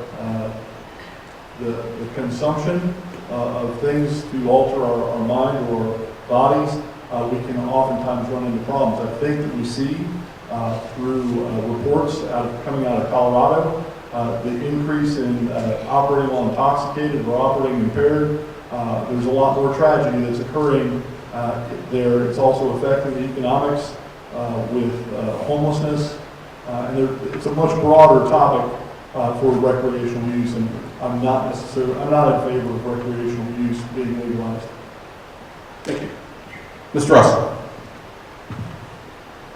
C: the consumption of things to alter our mind or bodies, we can oftentimes run into problems. I think that we see through reports coming out of Colorado, the increase in operating while intoxicated or operating impaired. There's a lot more tragedy that's occurring there. It's also affecting the economics with homelessness. And it's a much broader topic for recreational use, and I'm not in favor of recreational use being legalized.
B: Thank you. Mr. Russell.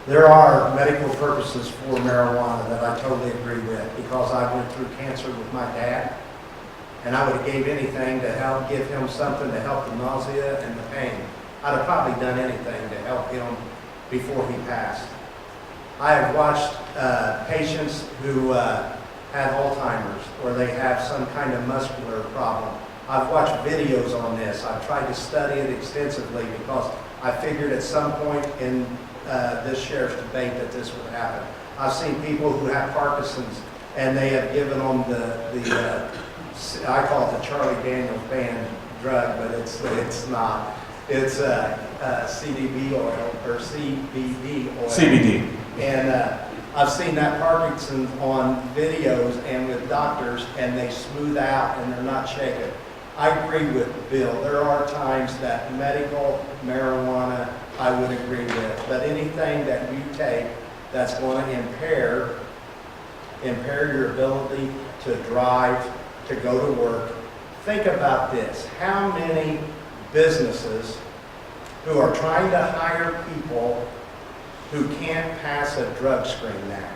D: There are medical purposes for marijuana that I totally agree with, because I went through cancer with my dad, and I would have gave anything to help give him something to help the nausea and the pain. I'd have probably done anything to help him before he passed. I have watched patients who have Alzheimer's, or they have some kind of muscular problem. I've watched videos on this. I've tried to study it extensively because I figured at some point in this sheriff's debate that this would happen. I've seen people who have Parkinson's, and they have given them the I call it the Charlie Daniels Band drug, but it's not. It's CBD oil or CBD oil.
B: CBD.
D: And I've seen that Parkinson's on videos and with doctors, and they smooth out and they're not shaken. I agree with Bill. There are times that medical marijuana I would agree with, but anything that you take that's going to impair your ability to drive, to go to work. Think about this. How many businesses who are trying to hire people who can't pass a drug screen now?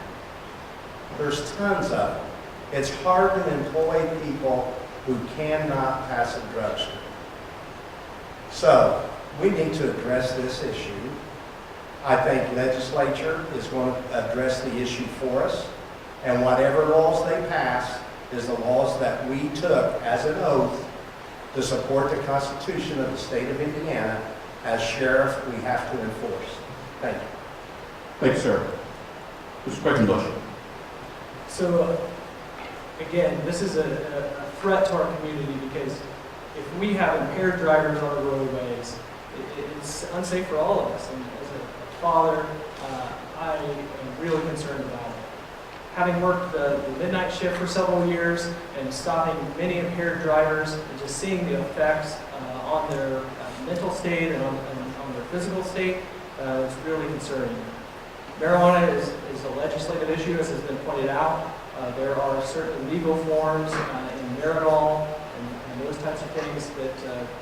D: There's tons of them. It's hard to employ people who cannot pass a drug screen. So, we need to address this issue. I think legislature is going to address the issue for us, and whatever laws they pass is the laws that we took as an oath to support the Constitution of the state of Indiana. As sheriff, we have to enforce. Thank you.
B: Thank you, sir. Mr. Quickenbush.
E: So, again, this is a threat to our community, because if we have impaired drivers on the roadways, it's unsafe for all of us. And as a father, I am really concerned about it. Having worked the midnight shift for several years and stopping many impaired drivers and just seeing the effects on their mental state and on their physical state, it's really concerning. Marijuana is a legislative issue, as has been pointed out. There are certain legal forms in Marinol and those types of things that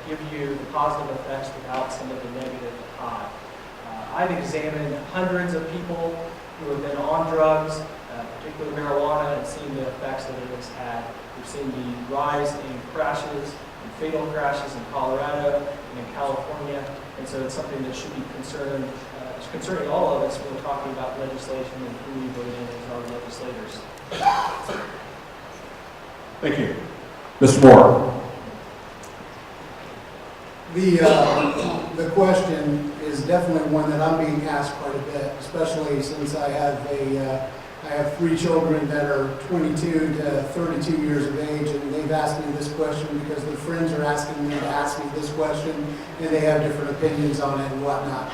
E: give you the positive effects without some of the negative high. I've examined hundreds of people who have been on drugs, particularly marijuana, and seen the effects that it has had. We've seen the rise in crashes, and fatal crashes in Colorado and in California, and so it's something that should be concerning all of us when we're talking about legislation and who we vote in as our legislators.
B: Thank you. Mr. Moore.
F: The question is definitely one that I'm being asked quite a bit, especially since I have 3 children that are 22 to 32 years of age, and they've asked me this question because their friends are asking me to ask me this question, and they have different opinions on it and whatnot.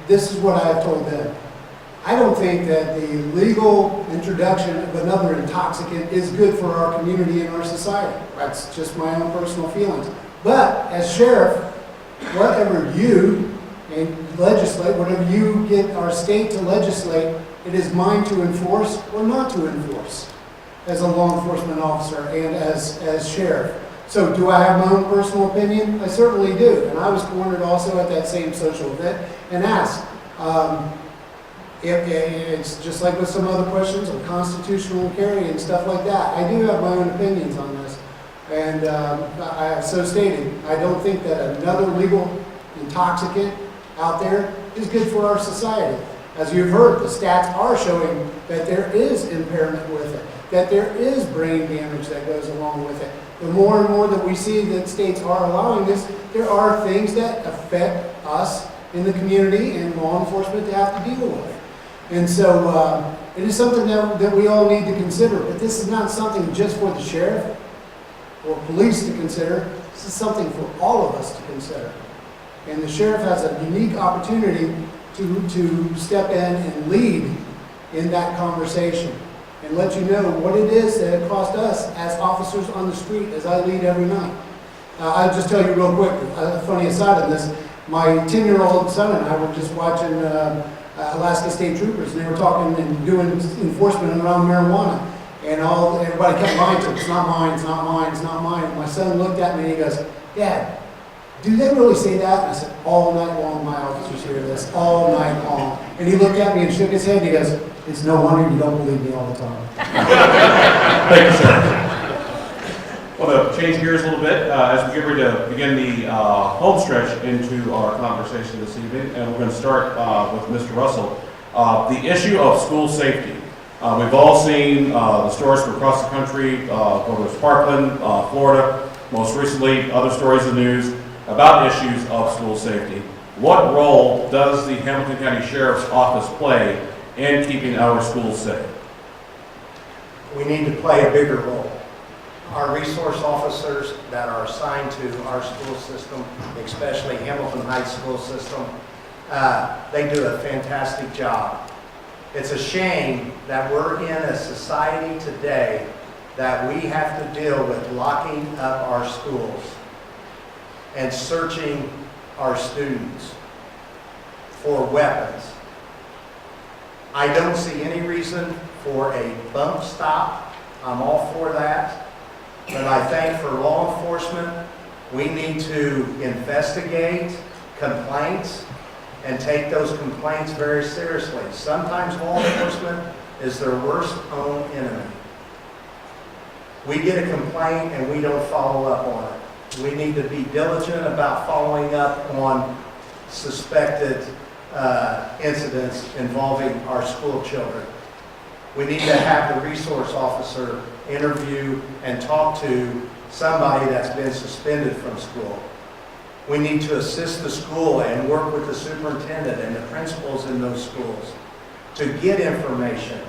F: This is what I have told them. I don't think that the legal introduction of another intoxicant is good for our community and our society. That's just my own personal feelings. But as sheriff, whatever you legislate, whatever you get our state to legislate, it is mine to enforce or not to enforce as a law enforcement officer and as sheriff. So do I have my own personal opinion? I certainly do. And I was cornered also at that same social event and asked, it's just like with some other questions of constitutional carry and stuff like that. I do have my own opinions on this. And I have so stated, I don't think that another legal intoxicant out there is good for our society. As you've heard, the stats are showing that there is impairment with it, that there is brain damage that goes along with it. The more and more that we see that states are allowing this, there are things that affect us in the community and law enforcement to have to deal with. And so it is something that we all need to consider, but this is not something just for the sheriff or police to consider. This is something for all of us to consider. And the sheriff has a unique opportunity to step in and lead in that conversation and let you know what it is that it cost us as officers on the street as I lead every night. I'll just tell you real quick, a funny aside of this. My 10-year-old son and I were just watching Alaska State Troopers, and they were talking and doing enforcement around marijuana. And everybody kept lying to him, it's not mine, it's not mine, it's not mine. And my son looked at me and he goes, Dad, do they really say that? And I said, all night long my officers hear this, all night long. And he looked at me and shook his head and he goes, it's no wonder you don't believe me all the time.
B: Thank you, sir. I want to change gears a little bit as we get ready to begin the home stretch into our conversation this evening. And we're going to start with Mr. Russell. The issue of school safety. We've all seen the stories from across the country, whether it's Parkland, Florida, most recently other stories in the news about issues of school safety. What role does the Hamilton County Sheriff's Office play in keeping our schools safe?
D: We need to play a bigger role. Our resource officers that are assigned to our school system, especially Hamilton Heights school system, they do a fantastic job. It's a shame that we're in a society today that we have to deal with locking up our schools and searching our students for weapons. I don't see any reason for a bump stop. I'm all for that. But I think for law enforcement, we need to investigate complaints and take those complaints very seriously. Sometimes law enforcement is their worst own enemy. We get a complaint and we don't follow up on it. We need to be diligent about following up on suspected incidents involving our school children. We need to have the resource officer interview and talk to somebody that's been suspended from school. We need to assist the school and work with the superintendent and the principals in those schools to get information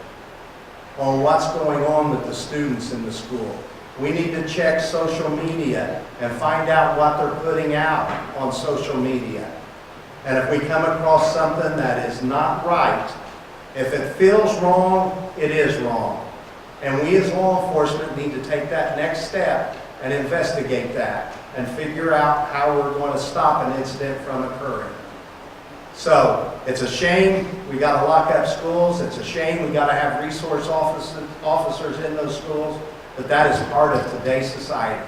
D: on what's going on with the students in the school. We need to check social media and find out what they're putting out on social media. And if we come across something that is not right, if it feels wrong, it is wrong. And we as law enforcement need to take that next step and investigate that and figure out how we're going to stop an incident from occurring. So it's a shame we got to lock up schools. It's a shame we got to have resource officers in those schools. but that is part of today's society.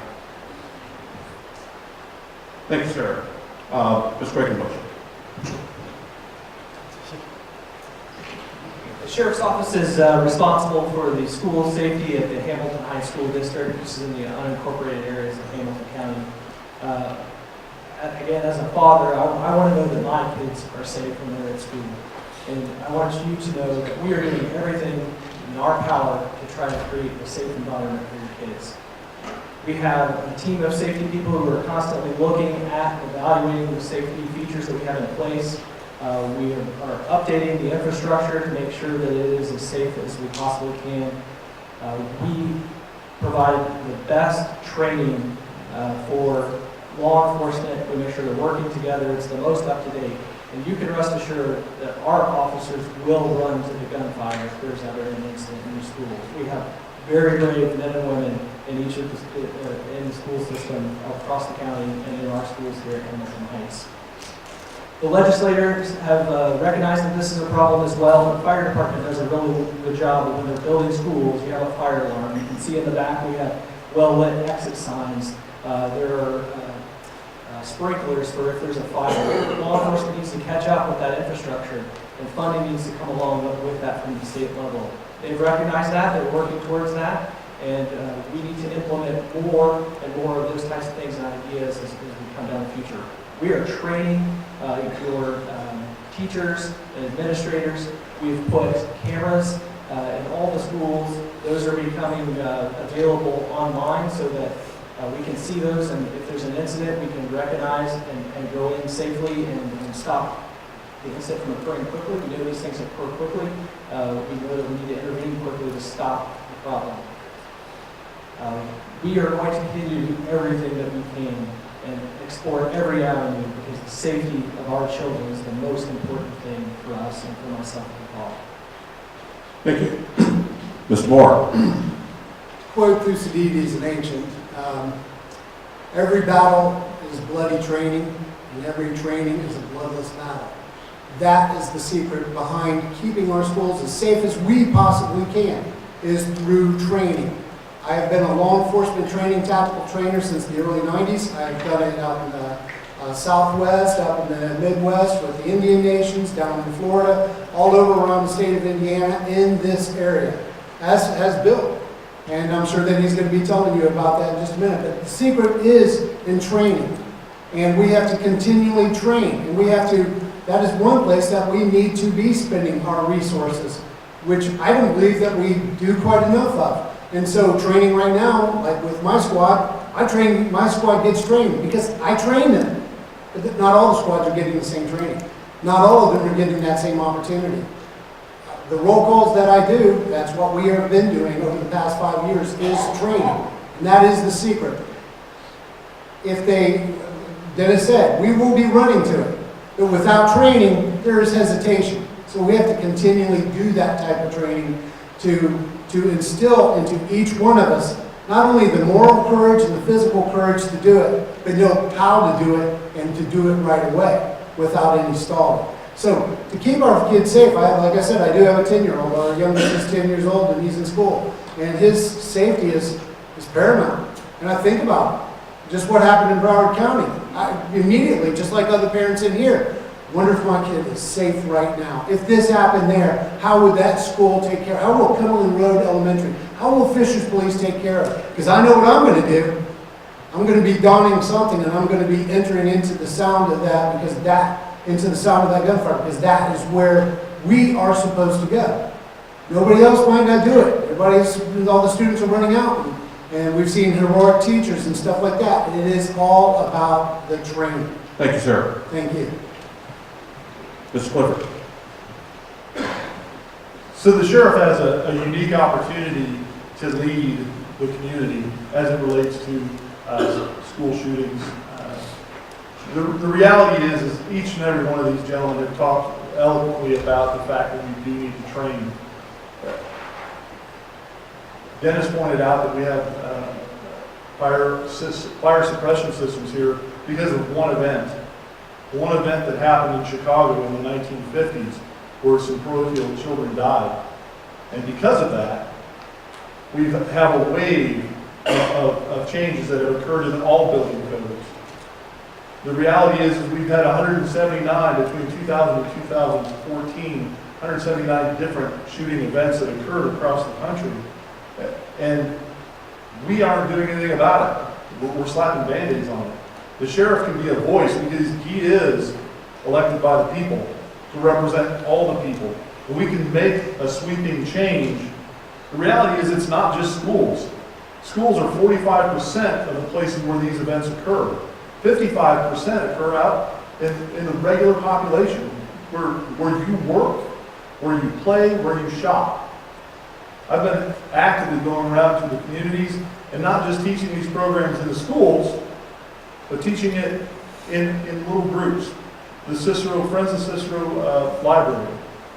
B: Thank you, Sheriff. Ms. Quakenbush.
E: The Sheriff's Office is responsible for the school safety at the Hamilton High School District, which is in the unincorporated areas of Hamilton County. Again, as a father, I want to know that my kids are safe when they're at school. And I want you to know that we are doing everything in our power to try to create a safe environment for your kids. We have a team of safety people who are constantly looking at, evaluating the safety features that we have in place. We are updating the infrastructure to make sure that it is as safe as we possibly can. We provide the best training for law enforcement. We make sure they're working together. It's the most up to date. And you can rest assured that our officers will run to the gunfire if there's ever an incident in the schools. We have very brave men and women in each of in the school system across the county and in our schools here at Hamilton Heights. The legislators have recognized that this is a problem as well. The fire department does a really good job of when they're building schools. You have a fire alarm. You can see in the back we have well-lit exit signs. There are sprinklers for if there's a fire. Law enforcement needs to catch up with that infrastructure, and funding needs to come along with that from the state level. They've recognized that, they're working towards that, and we need to implement more and more of those types of things and ideas as we come down the future. We are training your teachers and administrators. We've put cameras in all the schools. Those are becoming available online so that we can see those, and if there's an incident, we can recognize and go in safely and stop the incident from occurring quickly. We know these things occur quickly. We know that we need to intervene quickly to stop the problem. We are going to continue to do everything that we can and explore every avenue because the safety of our children is the most important thing for us and for myself and Paul.
B: Thank you. Mr. Moore.
F: Quote Thucydides, an ancient, every battle is bloody training, and every training is a bloodless battle. That is the secret behind keeping our schools as safe as we possibly can, is through training. I have been a law enforcement training tactical trainer since the early 90s. I've done it out in the Southwest, up in the Midwest with the Indian Nations, down in Florida, all over around the state of Indiana in this area, as has Bill. And I'm sure that he's going to be telling you about that in just a minute. But the secret is in training. And we have to continually train. And we have to, that is one place that we need to be spending our resources, which I don't believe that we do quite enough of. And so training right now, like with my squad, my squad gets trained because I train them. But not all the squads are getting the same training. Not all of them are getting that same opportunity. The roll calls that I do, that's what we have been doing over the past 5 years, is training. And that is the secret. If Dennis said, we will be running to it. But without training, there is hesitation. So we have to continually do that type of training to instill into each one of us not only the moral courage and the physical courage to do it, but know how to do it and to do it right away without any stalling. So to keep our kids safe, like I said, I do have a 10-year-old. Our youngest is 10 years old and he's in school. And his safety is paramount. And I think about just what happened in Broward County. I immediately, just like other parents in here, wonder if my kid is safe right now. If this happened there, how would that school take care? How will Cumberland Road Elementary, how will Fishers Police take care of it? Because I know what I'm going to do. I'm going to be donning something and I'm going to be entering into the sound of that into the sound of that gunfire, because that is where we are supposed to go. Nobody else might not do it. All the students are running out, and we've seen heroic teachers and stuff like that. And it is all about the training.
B: Thank you, sir.
F: Thank you.
C: Mr. Clifford. So the sheriff has a unique opportunity to lead the community as it relates to school shootings. The reality is each and every one of these gentlemen have talked eloquently about the fact that we do need to train. Dennis pointed out that we have fire suppression systems here because of one event. One event that happened in Chicago in the 1950s where some parochial children died. And because of that, we have a wave of changes that have occurred in all building codes. The reality is we've had 179 between 2000 and 2014, 179 different shooting events that occurred across the country. And we aren't doing anything about it. We're slapping Band-Aids on it. The sheriff can be a voice because he is elected by the people to represent all the people. And we can make a sweeping change. The reality is it's not just schools. Schools are 45% of the places where these events occur. 55% occur out in the regular population, where you work, where you play, where you shop. I've been actively going around to the communities and not just teaching these programs in the schools, but teaching it in little groups. The Cicero, Friends of Cicero Library,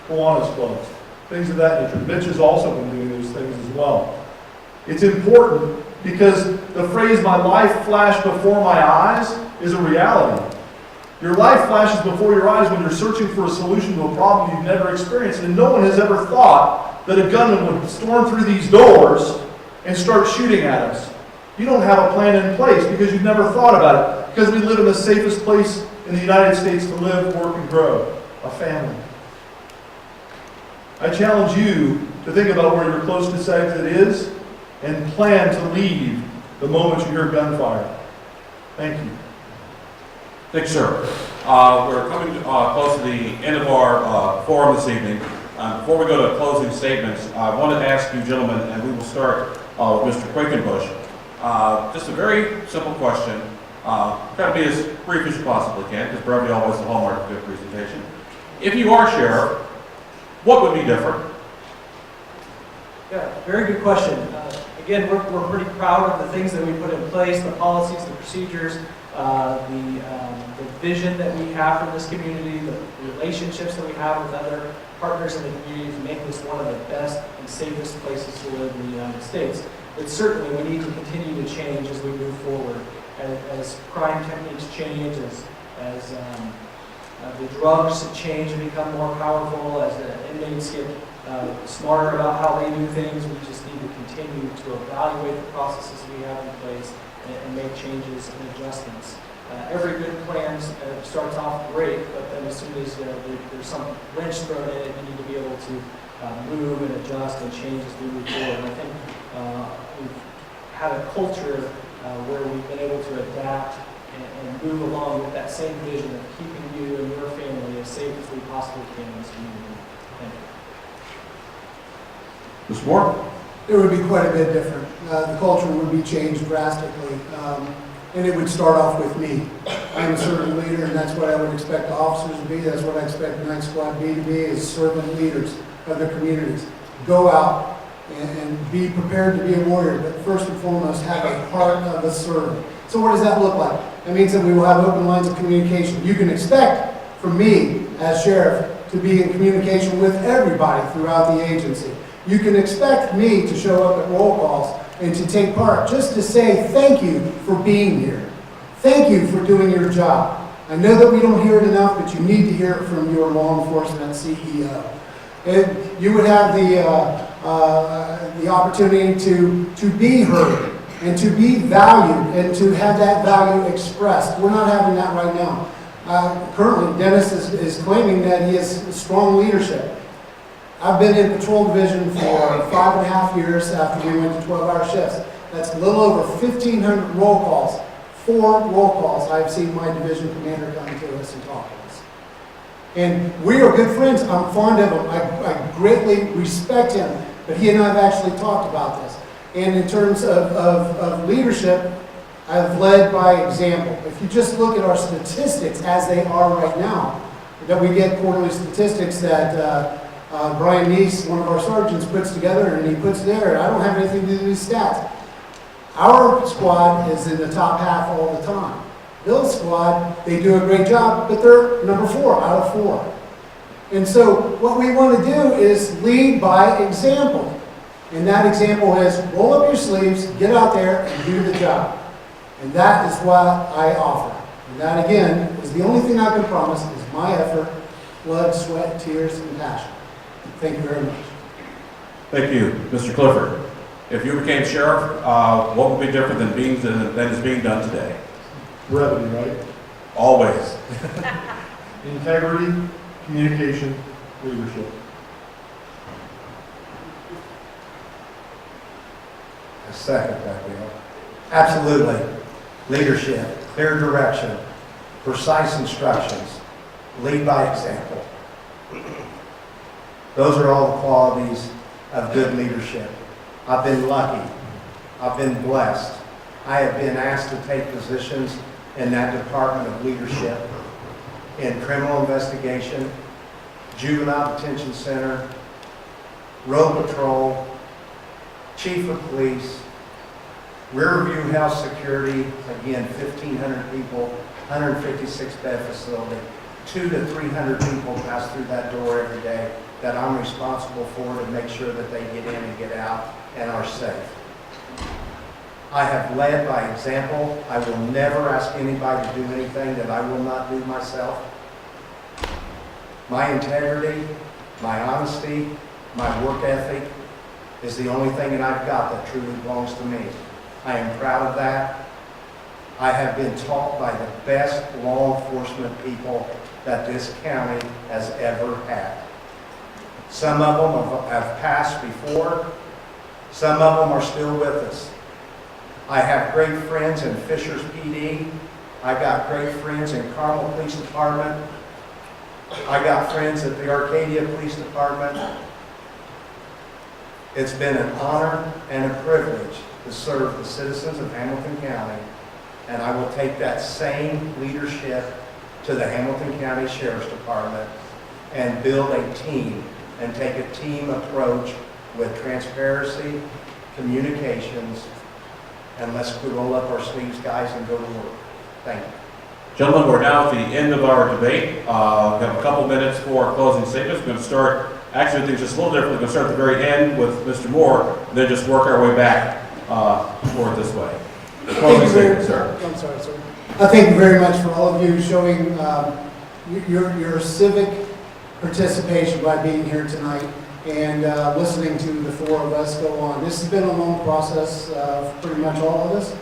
C: Kiwanis clubs, things of that nature. Mitch has also been doing those things as well. It's important because the phrase, "my life flashed before my eyes," is a reality. Your life flashes before your eyes when you're searching for a solution to a problem you've never experienced, and no one has ever thought that a gunman would storm through these doors and start shooting at us. You don't have a plan in place because you've never thought about it, because we live in the safest place in the United States to live, work, and grow, a family. I challenge you to think about where your closest exit is and plan to leave the moment you hear gunfire. Thank you.
B: Thanks, sir. We're coming close to the end of our forum this evening. Before we go to closing statements, I want to ask you gentlemen, and we will start with Mr. Quakenbush, just a very simple question. Try to be as brief as you possibly can, because brevity always the hallmark of a good presentation. If you are sheriff, what would be different?
E: Yeah, very good question. Again, we're pretty proud of the things that we put in place, the policies, the procedures, the vision that we have for this community, the relationships that we have with other partners in the community to make this one of the best and safest places to live in the United States. But certainly we need to continue to change as we move forward. As crime techniques change, as the drugs change and become more powerful, as the inmates get smarter about how they do things, we just need to continue to evaluate the processes we have in place and make changes and adjustments. Every good plan starts off great, but then as soon as there's some wrench thrown in it, you need to be able to move and adjust and change as we move forward. And I think we've had a culture where we've been able to adapt and move along with that same vision of keeping you and your family as safe as we possibly can in this community. Thank you.
B: Mr. Moore?
F: It would be quite a bit different. The culture would be changed drastically, and it would start off with me. I'm a servant leader, and that's what I would expect the officers to be. That's what I expect Night Squad B to be, is servant leaders of the communities. Go out and be prepared to be a warrior, but first and foremost, have a heart of a servant. So what does that look like? That means that we will have open lines of communication. You can expect from me, as sheriff, to be in communication with everybody throughout the agency. You can expect me to show up at roll calls and to take part, just to say thank you for being here. Thank you for doing your job. I know that we don't hear it enough, but you need to hear it from your law enforcement CEO. And you would have the opportunity to be heard and to be valued and to have that value expressed. We're not having that right now. Currently, Dennis is claiming that he has strong leadership. I've been in patrol division for 5.5 years after we went to 12-hour shifts. That's a little over 1,500 roll calls. 4 roll calls I've seen my division commander come to us and talk to us. And we are good friends. I'm fond of him. I greatly respect him. But he and I have actually talked about this. And in terms of leadership, I've led by example. If you just look at our statistics as they are right now, that we get quarterly statistics that Brian Neese, one of our sergeants, puts together, and he puts there. I don't have anything to do with these stats. Our squad is in the top half all the time. Bill's squad, they do a great job, but they're number 4 out of 4. And so what we want to do is lead by example. And that example is roll up your sleeves, get out there, and do the job. And that is what I offer. And that, again, is the only thing I can promise is my effort, blood, sweat, tears, and passion. Thank you very much.
B: Thank you. Mr. Clifford? If you became sheriff, what would be different than is being done today?
C: Brevity, right?
B: Always.
C: Integrity, communication, leadership.
D: I second that, Bill. Absolutely. Leadership, clear direction, precise instructions, lead by example. Those are all the qualities of good leadership. I've been lucky. I've been blessed. I have been asked to take positions in that department of leadership in criminal investigation, juvenile detention center, road patrol, chief of police, rear view house security, again, 1,500 people, 156 bed facility, 200 to 300 people pass through that door every day that I'm responsible for to make sure that they get in and get out and are safe. I have led by example. I will never ask anybody to do anything that I will not do myself. My integrity, my honesty, my work ethic is the only thing that I've got that truly belongs to me. I am proud of that. I have been taught by the best law enforcement people that this county has ever had. Some of them have passed before. Some of them are still with us. I have great friends in Fishers PD. I got great friends in Carmel Police Department. I got friends at the Arcadia Police Department. It's been an honor and a privilege to serve the citizens of Hamilton County, and I will take that same leadership to the Hamilton County Sheriff's Department and build a team and take a team approach with transparency, communications, and let's roll up our sleeves, guys, and go to work. Thank you.
B: Gentlemen, we're now at the end of our debate. We have a couple minutes for closing statements. We're going to start, actually, things just a little different. We're going to start at the very end with Mr. Moore, and then just work our way back toward this way. Closing statement, sir.
F: I'm sorry, sir. I thank you very much for all of you showing your civic participation by being here tonight and listening to the four of us go on. This has been a long process for pretty much all of us.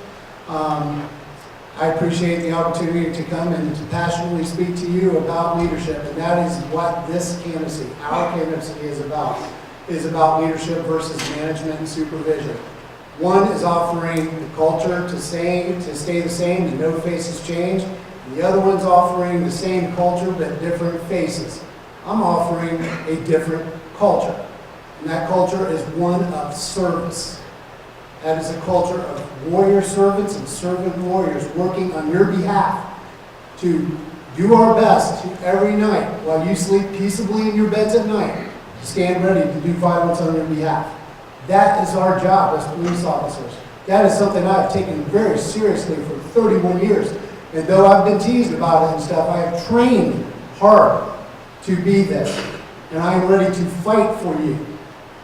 F: I appreciate the opportunity to come and to passionately speak to you about leadership, and that is what this candidacy, our candidacy, is about leadership versus management and supervision. One is offering the culture to stay the same and no faces change. The other one's offering the same culture but different faces. I'm offering a different culture, and that culture is one of service. That is a culture of warrior servants and servant warriors working on your behalf to do our best every night while you sleep peaceably in your beds at night to stand ready to do violence on your behalf. That is our job as police officers. That is something I've taken very seriously for 31 years. And though I've been teased about it and stuff, I have trained hard to be this. And I am ready to fight for you.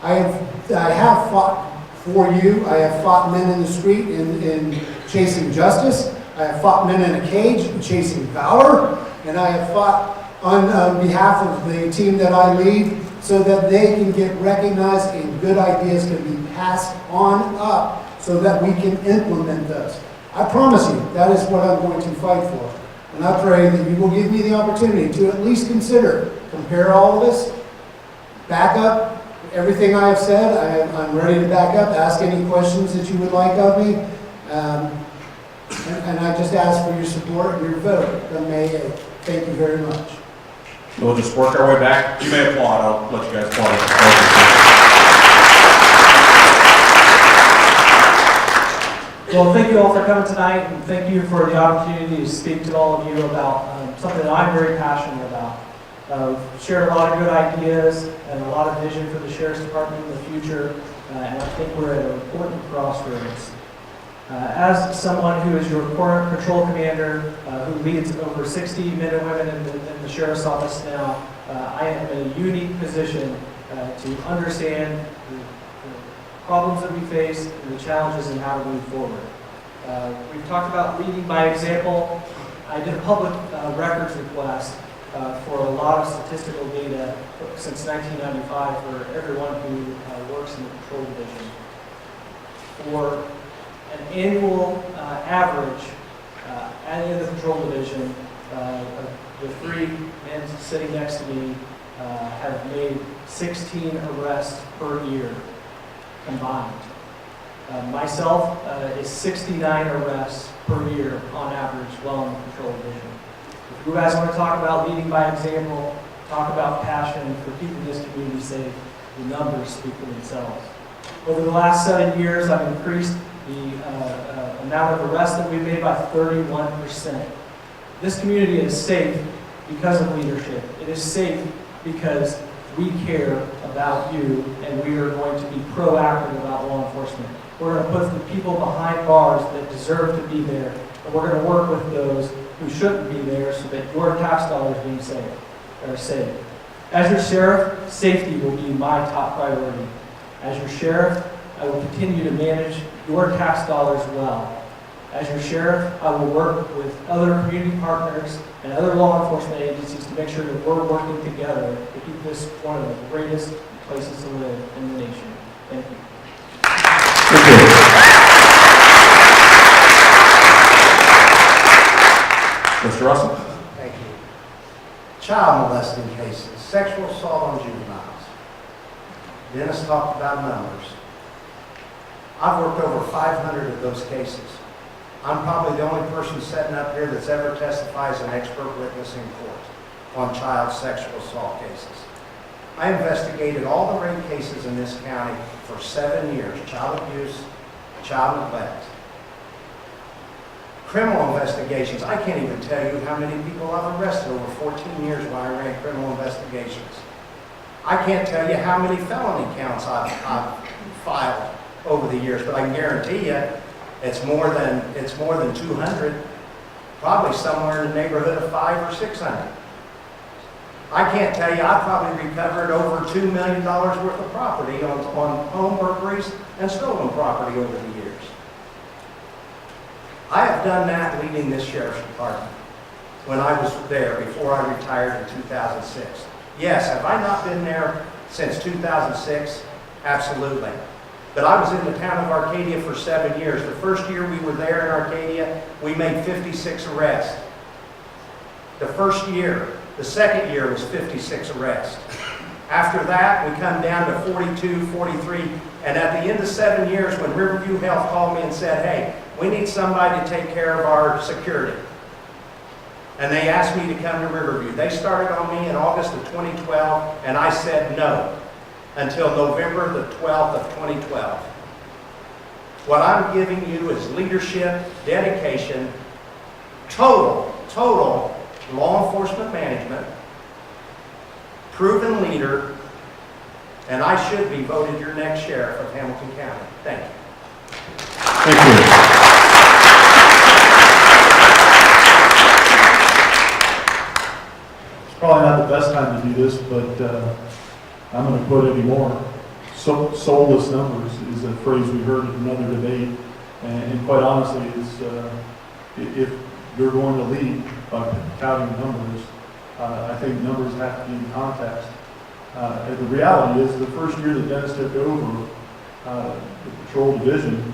F: I have fought for you. I have fought men in the street in chasing justice. I have fought men in a cage in chasing valor. And I have fought on behalf of the team that I lead so that they can get recognized and good ideas can be passed on up so that we can implement those. I promise you, that is what I'm going to fight for. And I pray that you will give me the opportunity to at least compare all of this, back up everything I have said. I'm ready to back up, ask any questions that you would like of me. And I just ask for your support and your vote on May 8th. Thank you very much.
B: We'll just work our way back. You may applaud. I'll let you guys applaud.
E: Well, thank you all for coming tonight, and thank you for the opportunity to speak to all of you about something that I'm very passionate about. Shared a lot of good ideas and a lot of vision for the Sheriff's Department in the future, and I think we're at an important crossroads. As someone who is your current patrol commander, who leads over 60 men and women in the Sheriff's Office now, I am in a unique position to understand the problems that we face and the challenges and how to move forward. We've talked about leading by example. I did a public records request for a lot of statistical data since 1995 for everyone who works in the patrol division. for an annual average in the patrol division, the three men sitting next to me have made 16 arrests per year combined. Myself is 69 arrests per year on average while in the patrol division. If you guys want to talk about leading by example, talk about passion for keeping this community safe, the numbers speak for themselves. Over the last 7 years, I've increased the amount of arrests that we've made by 31%. This community is safe because of leadership. It is safe because we care about you, and we are going to be proactive about law enforcement. We're going to put the people behind bars that deserve to be there, and we're going to work with those who shouldn't be there so that your tax dollars being saved are safe. As your sheriff, safety will be my top priority. As your sheriff, I will continue to manage your tax dollars well. As your sheriff, I will work with other community partners and other law enforcement agencies to make sure that we're working together to keep this one of the greatest places to live in the nation. Thank you.
B: Mr. Russell?
D: Thank you. Child molesting cases, sexual assault on juveniles. Dennis talked about numbers. I've worked over 500 of those cases. I'm probably the only person sitting up here that's ever testified as an expert witness in court on child sexual assault cases. I investigated all the rape cases in this county for 7 years, child abuse, child neglect. Criminal investigations, I can't even tell you how many people I've arrested over 14 years when I ran criminal investigations. I can't tell you how many felony counts I've filed over the years, but I can guarantee you it's more than 200, probably somewhere in the neighborhood of 500 or 600. I can't tell you, I've probably recovered over $2 million worth of property on home burglaries and stolen property over the years. I have done that leading this sheriff's department when I was there before I retired in 2006. Yes, have I not been there since 2006? Absolutely. But I was in the town of Arcadia for 7 years. The first year we were there in Arcadia, we made 56 arrests. The first year. The second year was 56 arrests. After that, we come down to 42, 43, and at the end of 7 years, when Riverview Health called me and said, hey, we need somebody to take care of our security. And they asked me to come to Riverview. They started on me in August of 2012, and I said no until November the 12th of 2012. What I'm giving you is leadership, dedication, total law enforcement management, proven leader, and I should be voted your next sheriff of Hamilton County. Thank you.
C: Thank you. It's probably not the best time to do this, but I'm going to put any more. Soulless numbers is a phrase we heard in another debate, and quite honestly, if you're going to lead by counting numbers, I think numbers have to be in context. And the reality is, the first year that Dennis took over the patrol division,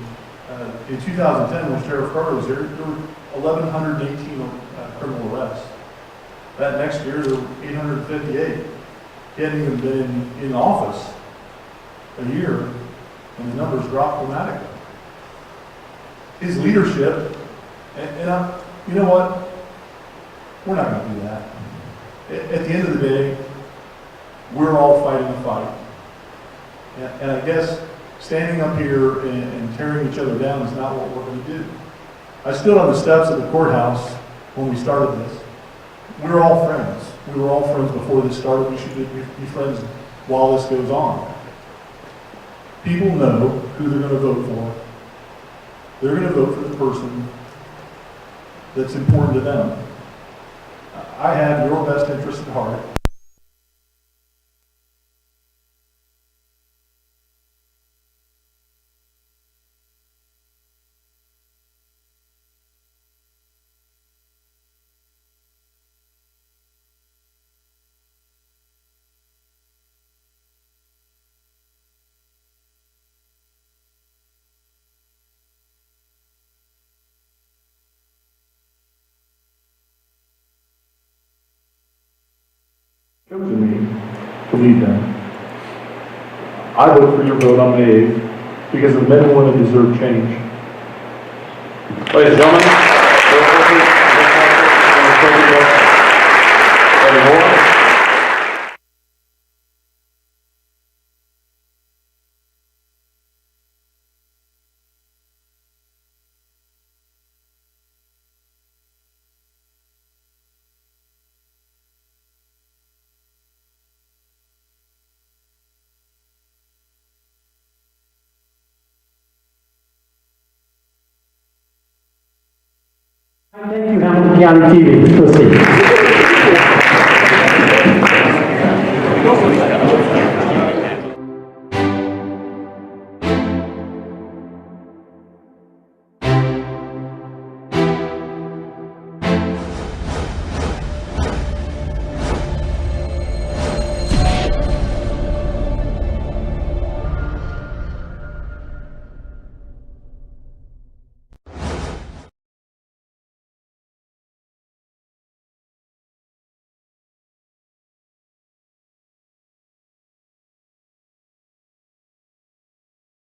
C: in 2010, when Sheriff Carter was there were 1,118 criminal arrests. That next year, there were 858. He hadn't even been in office a year, and the numbers dropped dramatically. His leadership, and you know what? We're not going to do that. At the end of the day, we're all fighting a fight. And I guess standing up here and tearing each other down is not what we're going to do. I stood on the steps of the courthouse when we started this. We were all friends. We were all friends before this started. We should be friends while this goes on. People know who they're going to vote for. They're going to vote for the person that's important to them. I have your best interest at heart.
G: chosen me to lead them. I vote for your vote on May 8th because the men and women deserve change.
H: Ladies and gentlemen, Bill Clifford, Eddie Moore.
A: Thank you, Hamilton County TV. Proceed.